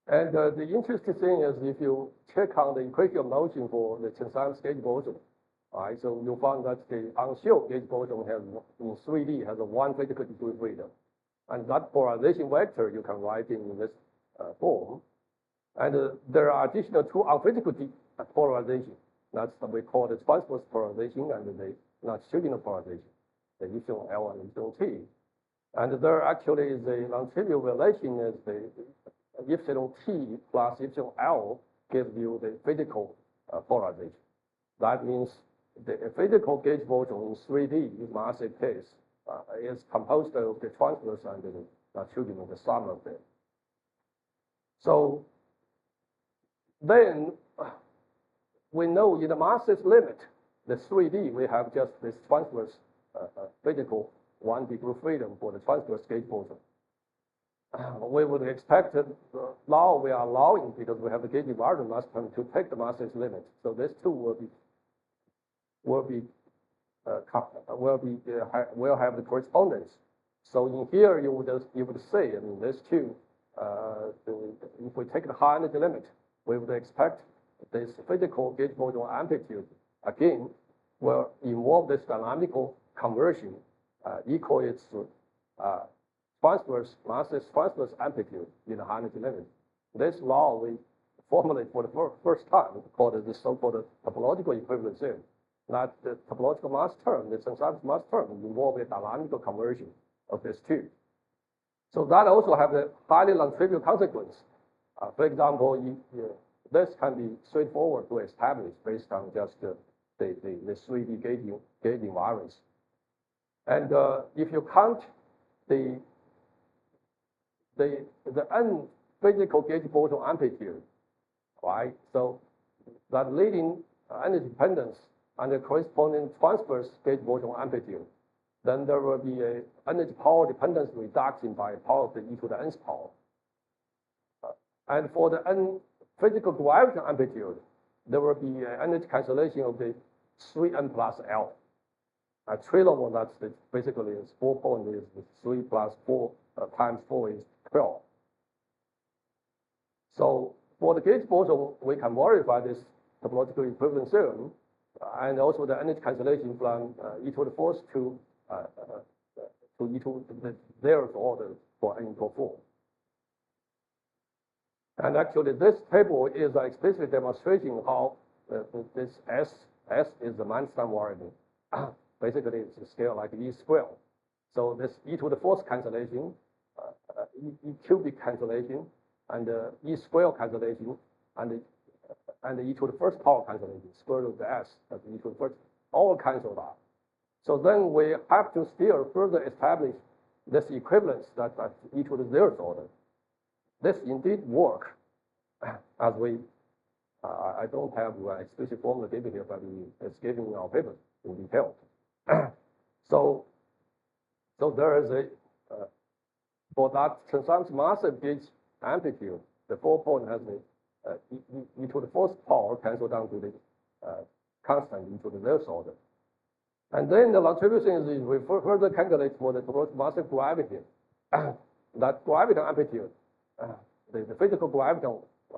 And the interesting thing is if you check on the equation of motion for the Chen-Symes gauge boson, right, so you find that the unshield gauge boson has in 3D has a 1 physical degree freedom. And that polarization vector you can write in this form. And there are additional 2 unphysical polarization. That's what we call the transverse polarization and the longitudinal polarization, the epsilon L and epsilon T. And there actually is a non-trivial relation is the epsilon T plus epsilon L gives you the physical polarization. That means the physical gauge boson in 3D massive case is composed of the transverse and the longitudinal, the sum of them. So then we know in the masses limit, the 3D, we have just this transverse physical 1 degree freedom for the transverse gauge boson. We would expect that now we are allowing, because we have the gauge invariant mass term, to take the masses limit. So this too will have the correspondence. So in here you would say, I mean, this too, if we take the high energy limit, we would expect this physical gauge boson amplitude again will involve this dynamical conversion equal its transverse amplitude in the high energy limit. This law we formulate for the first time called the so-called topological equivalence theorem. That the topological mass term, the Chen-Symes mass term, involve a dynamical conversion of this two. So that also have a highly non-trivial consequence. For example, this can be straightforward to establish based on just the 3D gauge invariance. And if you count the physical gauge boson amplitude, right? So that leading energy dependence and the corresponding transverse gauge boson amplitude, then there will be a energy power dependence reduction by power of the e to the nth power. And for the physical gravity amplitude, there will be an energy cancellation of the 3n plus L. A trilogy, that's basically is 4 point is 3 plus 4 times 4 is 12. So for the gauge boson, we can verify this topological equivalence theorem, and also the energy cancellation from e to the fourth to e to the zeroth order for n equal 4. And actually, this table is an explicit demonstration how this S is the Manstein variable. Basically, it's a scale like E squared. So this e to the fourth cancellation, e cubic cancellation, and e squared cancellation, and e to the first power cancellation, square root of the S, that's e to the first, all cancelled out. So then we have to still further establish this equivalence that e to the zeroth order. This indeed works, as we, I don't have an explicit formula given here, but it's given in our paper in detail. So there is a, for that Chen-Symes massive gauge amplitude, the 4 point has the e to the fourth power cancelled down to the constant into the reverse order. And then the distribution is we further calculate for the gross massive gravity. That gravity amplitude, the physical gravity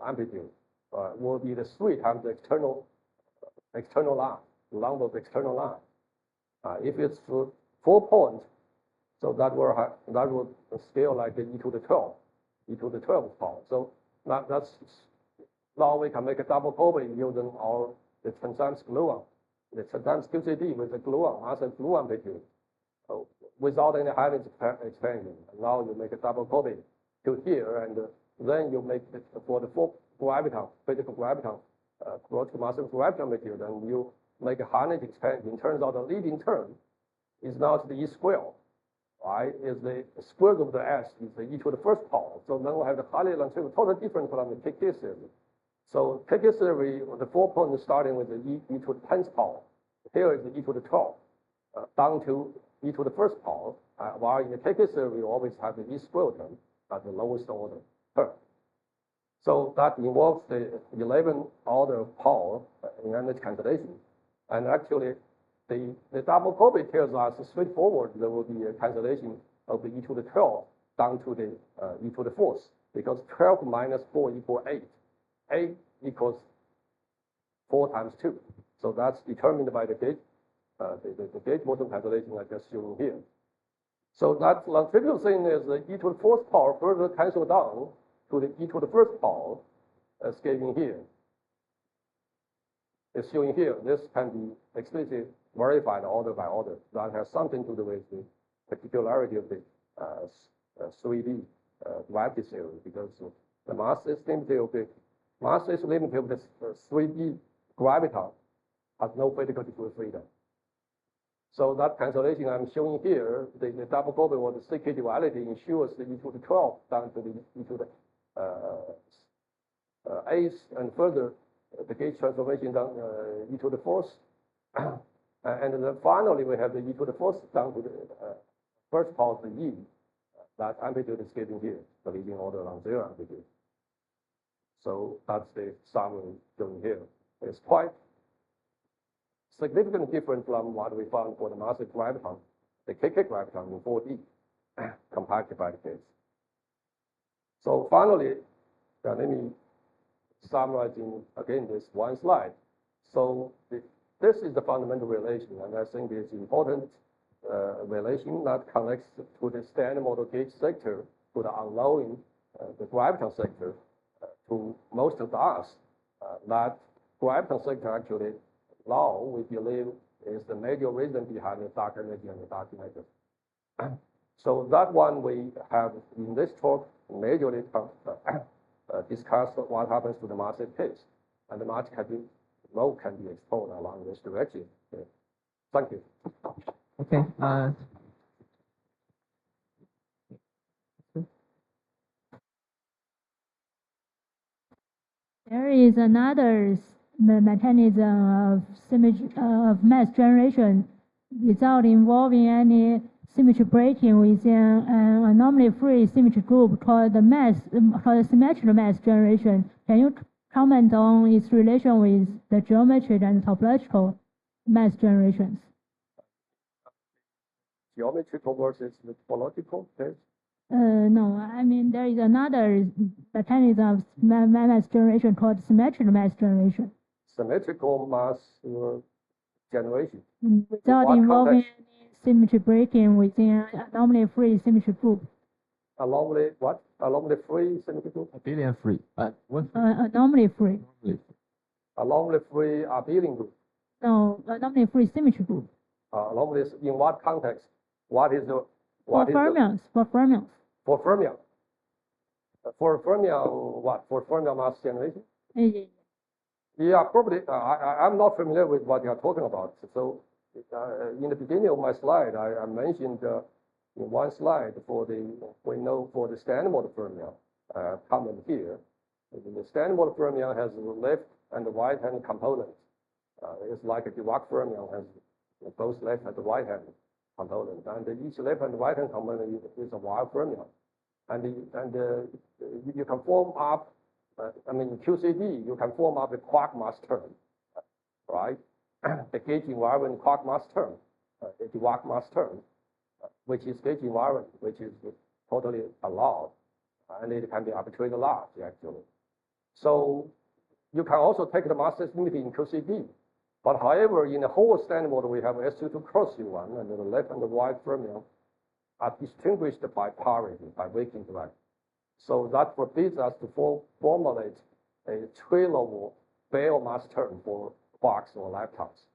amplitude will be the 3 times the external line, length of the external line. If it's 4 points, so that will scale like e to the 12th power. So that's now we can make a double copy using the 10 times gluon, the 10 times QCD with the gluon, massive gluon amplitude, without any Heinrich expansion. And now you make a double copy to here, and then you make it for the 4 graviton, physical graviton, gross massive graviton amplitude, and you make a Heinrich expansion. It turns out the leading term is not the E square, right? Is the square root of the S is the E to the first power. So then we have the highly longitudinal, totally different from the KK series. So KK series, the 4 points starting with the E to the 10th power. Here is the E to the 12th, down to E to the first power, while in the KK series, we always have the E square term at the lowest order term. So that involves the 11th order of power in energy cancellation. And actually, the double copy tells us straightforward there will be a cancellation of the E to the 12 down to the E to the 4th, because 12 minus 4 equals 8. 8 equals 4 times 2. So that's determined by the gauge, the gauge motion cancellation I just shown here. So that trivial thing is the E to the 4th power further cancel down to the E to the 1st power, as given here. It's showing here. This can be explicitly verified order by order. That has something to do with the particularity of the 3D gravity theory, because the mass is limited of the 3D graviton has no physical degree freedom. So that cancellation I'm showing here, the double copy or the CK duality ensures the E to the 12 down to the E to the 8th, and further the gauge transformation down E to the 4th. And then finally, we have the E to the 4th down to the first power of the E. That amplitude is given here, the leading order on 0 amplitude. So that's the summary shown here. It's quite significantly different from what we found for the massive graviton, the KK graviton in 4D, compacted by the case. So finally, let me summarize again this one slide. So this is the fundamental relation, and I think it's important relation that connects to the standard model gauge sector to the unknown, the graviton sector, to most of us. That graviton sector actually now we believe is the major reason behind the dark energy and the dark matter. So that one we have in this talk majorly discussed what happens to the massive case, and the mass can be explored along this direction. Okay. Thank you. Okay. There is another mechanism of mass generation without involving any symmetry breaking within an anomaly-free symmetry group called the symmetrical mass generation. Can you comment on its relation with the geometric and topological mass generations? Geometrical versus the topological, yes? No, I mean there is another mechanism of mass generation called symmetrical mass generation. Symmetrical mass generation. Without involving any symmetry breaking within an anomaly-free symmetry group. Anomaly what? Anomaly-free symmetry group? Abelian-free. Anomaly-free. Anomaly-free abelian group. No, anomaly-free symmetry group. Anomaly in what context? What is the For fermions. For fermion. For fermion, what? For fermion mass generation? Yeah. Yeah, probably. I'm not familiar with what you are talking about. So, in the beginning of my slide, I mentioned in one slide for the standard model fermion comment here. The standard model fermion has the left and the right hand components. It's like a Dirac fermion has both left and the right hand component, and each left and right hand component is a wild fermion, and you can form up. In QCD, you can form up a quark mass term, right? the gauge invariant quark mass term, the Dirac mass term, which is gauge invariant, which is totally allowed, and it can be arbitrarily large actually. So you can also take the mass sensitivity in QCD. But however, in the whole standard model, we have S22 cross U1, and the left and the right fermion are distinguished by parity, by weak interaction. So that forbids us to formulate a tree-level Bell mass term for quarks or leptons.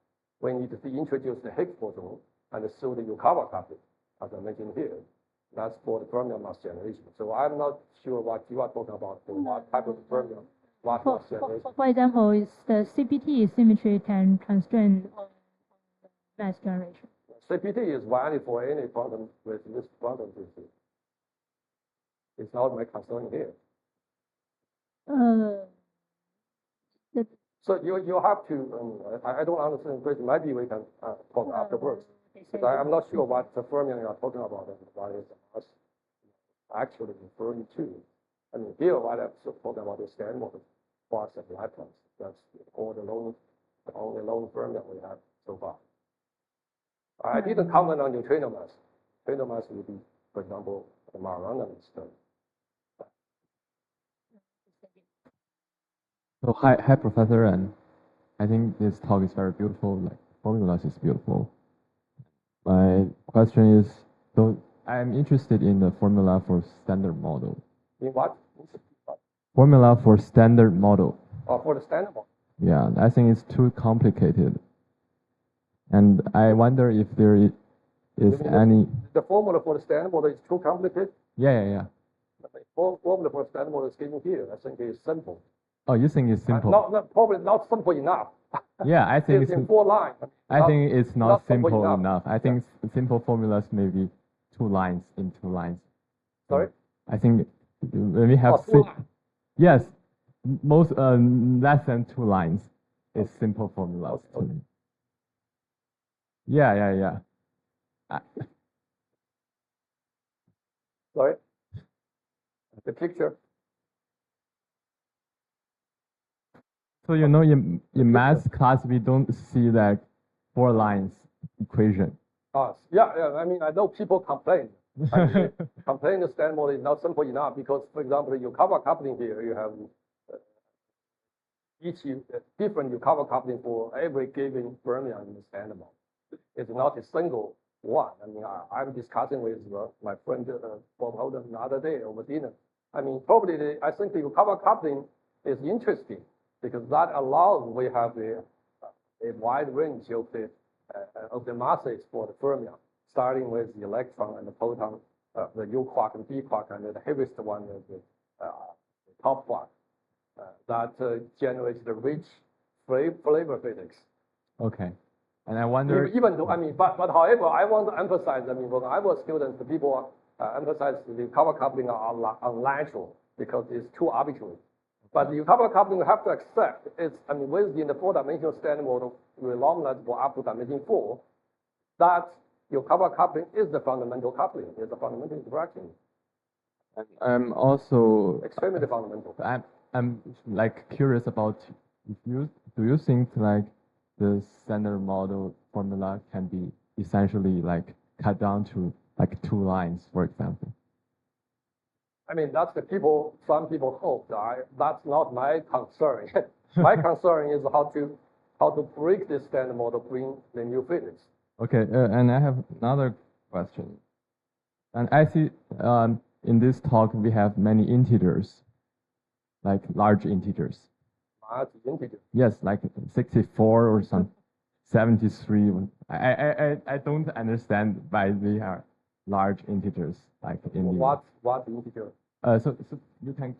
We need to introduce the Higgs boson and suit the Yukawa coupling, as I mentioned here. That's for the fermion mass generation. So I'm not sure what you are talking about, what type of fermion mass generation. For example, is the CPT symmetry can constrain mass generation? CPT is valid for any quantum with this quantum system. It's not my concern here. So you have to, I don't understand the question. Maybe we can talk afterwards. Because I'm not sure what the fermion you are talking about and what is actually referring to. I mean, here what I'm talking about is standard model quarks and leptons. That's all the only lone fermion we have so far. I didn't comment on neutrino mass. Neutrino mass would be, for example, the Majorana term. So hi Professor, and I think this talk is very beautiful. Like formulas is beautiful. My question is, so I'm interested in the formula for standard model. In what? Formula for standard model. Oh, for the standard model. Yeah, I think it's too complicated, and I wonder if there is any. The formula for the standard model is too complicated. Yeah. The formula for the standard model is given here. I think it's simple. Oh, you think it's simple? Probably not simple enough. Yeah, I think it's in 4 lines. I think it's not simple enough. I think simple formulas may be 2 lines in 2 lines. Sorry? I think when we have 2 lines. Yes, most less than 2 lines is simple formulas. Okay. Yeah. Sorry? The picture. So you know, in math class we don't see like 4 lines equation. Yeah. I mean, I know people complain. Complain the standard model is not simple enough because, for example, the Yukawa coupling here, you have each different Yukawa coupling for every given fermion in the standard model. It's not a single one. I mean, I'm discussing with my friend Bob Holden the other day over dinner. I mean, probably I think the Yukawa coupling is interesting because that allows we have a wide range of the masses for the fermion, starting with the electron and the proton, the U quark and D quark, and the heaviest one is the top quark. That generates the rich flavor physics. Okay. And I wonder. Even though, I mean, but however, I want to emphasize, I mean, when I was student, the people emphasize the Yukawa coupling are unnatural because it's too arbitrary. But the Yukawa coupling we have to accept it's, I mean, within the 4-dimensional standard model, renormalizable up to dimension 4, that Yukawa coupling is the fundamental coupling, is the fundamental interaction. I'm also extremely fundamental. I'm like curious about do you think like the standard model formula can be essentially like cut down to like 2 lines, for example? I mean, that's some people hope. That's not my concern. My concern is how to break this standard model, bring the new physics. Okay, and I have another question. And I see in this talk we have many integers, like large integers. Large integers? Yes, like 64 or some 73. I don't understand why they are large integers, like in what integer? So you can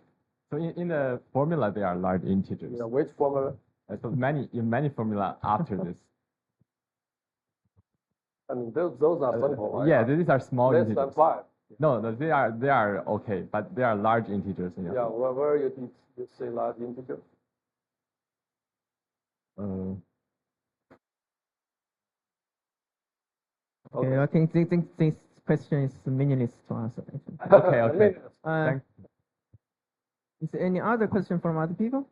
in the formula they are large integers. Yeah, which formula? So in many formula after this. I mean, those are simple, right? Yeah, these are small less integers. Than 5. No, they are okay, but they are large integers. Yeah, where you say large integer? Okay, I think this question is meaningless to answer. Okay. Is there any other question from other people?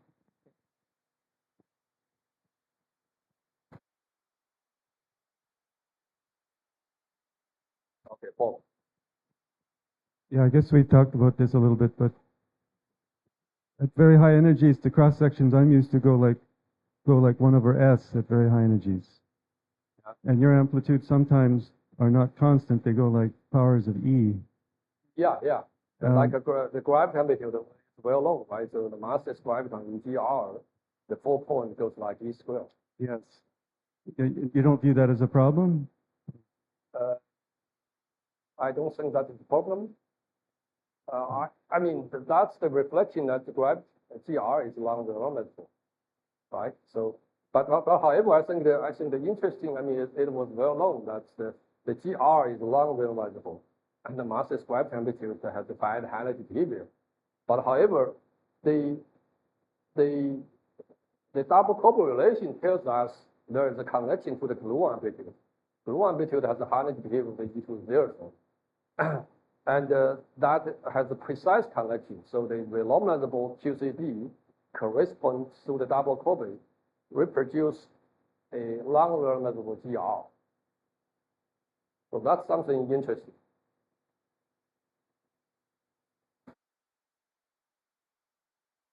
Okay, Paul. Yeah, I guess we talked about this a little bit, but at very high energies, the cross sections I'm used to go like 1/s at very high energies. And your amplitudes sometimes are not constant; they go like powers of E. Yeah, yeah. Like the gravity amplitude is well known, right? So the mass is gravity in GR, the 4 point goes like E squared. Yes. You don't view that as a problem? I don't think that is a problem. I mean, that's the reflection that the gravity GR is along the normal, right? So, but however, I think the interesting, I mean, it was well known that the GR is long realizable, and the mass is gravity amplitude that has a bad energy behavior. But however, the double couple relation tells us there is a connection to the glue amplitude. Glue amplitude has a energy behavior of equal to 0. And that has a precise connection. So the renormalizable QCD corresponds to the double couple, reproduce a long renormalizable GR. So that's something interesting.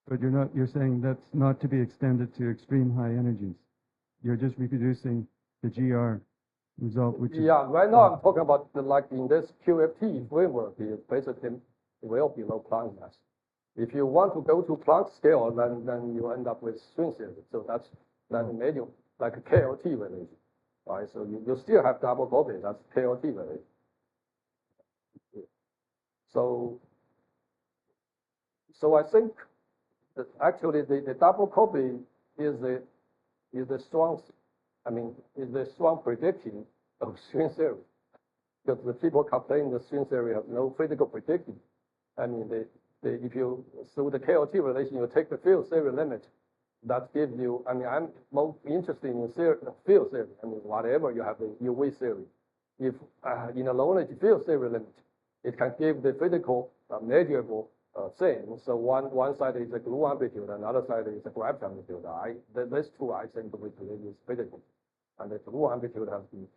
But you're saying that's not to be extended to extreme high energies. You're just reproducing the GR result, which is... Yeah, right now I'm talking about like in this QFT framework, it's basically well below Planck mass. If you want to go to Planck scale, then you end up with string theory. So that's medium, like a KLT relation, right? So you still have double copy, that's KLT relation. So I think that actually the double copy is the strong, is the strong prediction of string theory. Because the people complain the string theory has no physical prediction. I mean, if you, through the KLT relation, you take the field theory limit, that gives you, I mean, I'm more interested in field theory. I mean, whatever you have the UV theory. If in a low energy field theory limit, it can give the physical measurable thing. So one side is a glue amplitude, another side is a gravity amplitude. These two I think we believe is physical. And the glue amplitude has been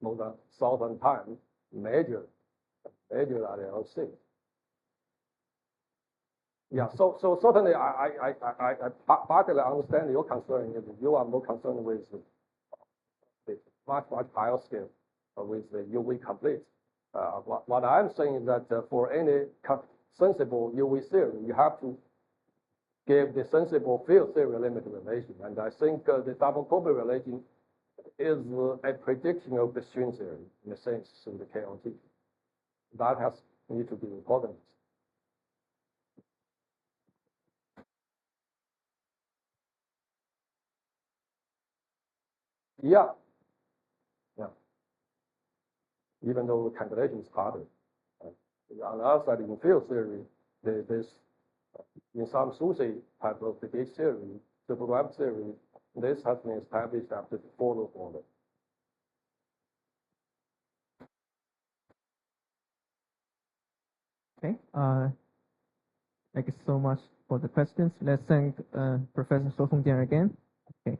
more than 1,000 times measured at LC. Yeah, so certainly I partly understand your concern. You are more concerned with the much higher scale with the UV complete. What I'm saying is that for any sensible UV theory, you have to give the sensible field theory limit relation. And I think the double copy relation is a prediction of the string theory in a sense through the KLT. That has need to be recognized. Yeah. Even though calculation is harder. On the other side, in field theory, there's in some SUSY type of the gauge theory, supergravity theory, this has been established after the follow order. Okay. Thank you so much for the questions. Let's thank Professor Hong-Jian again. Okay.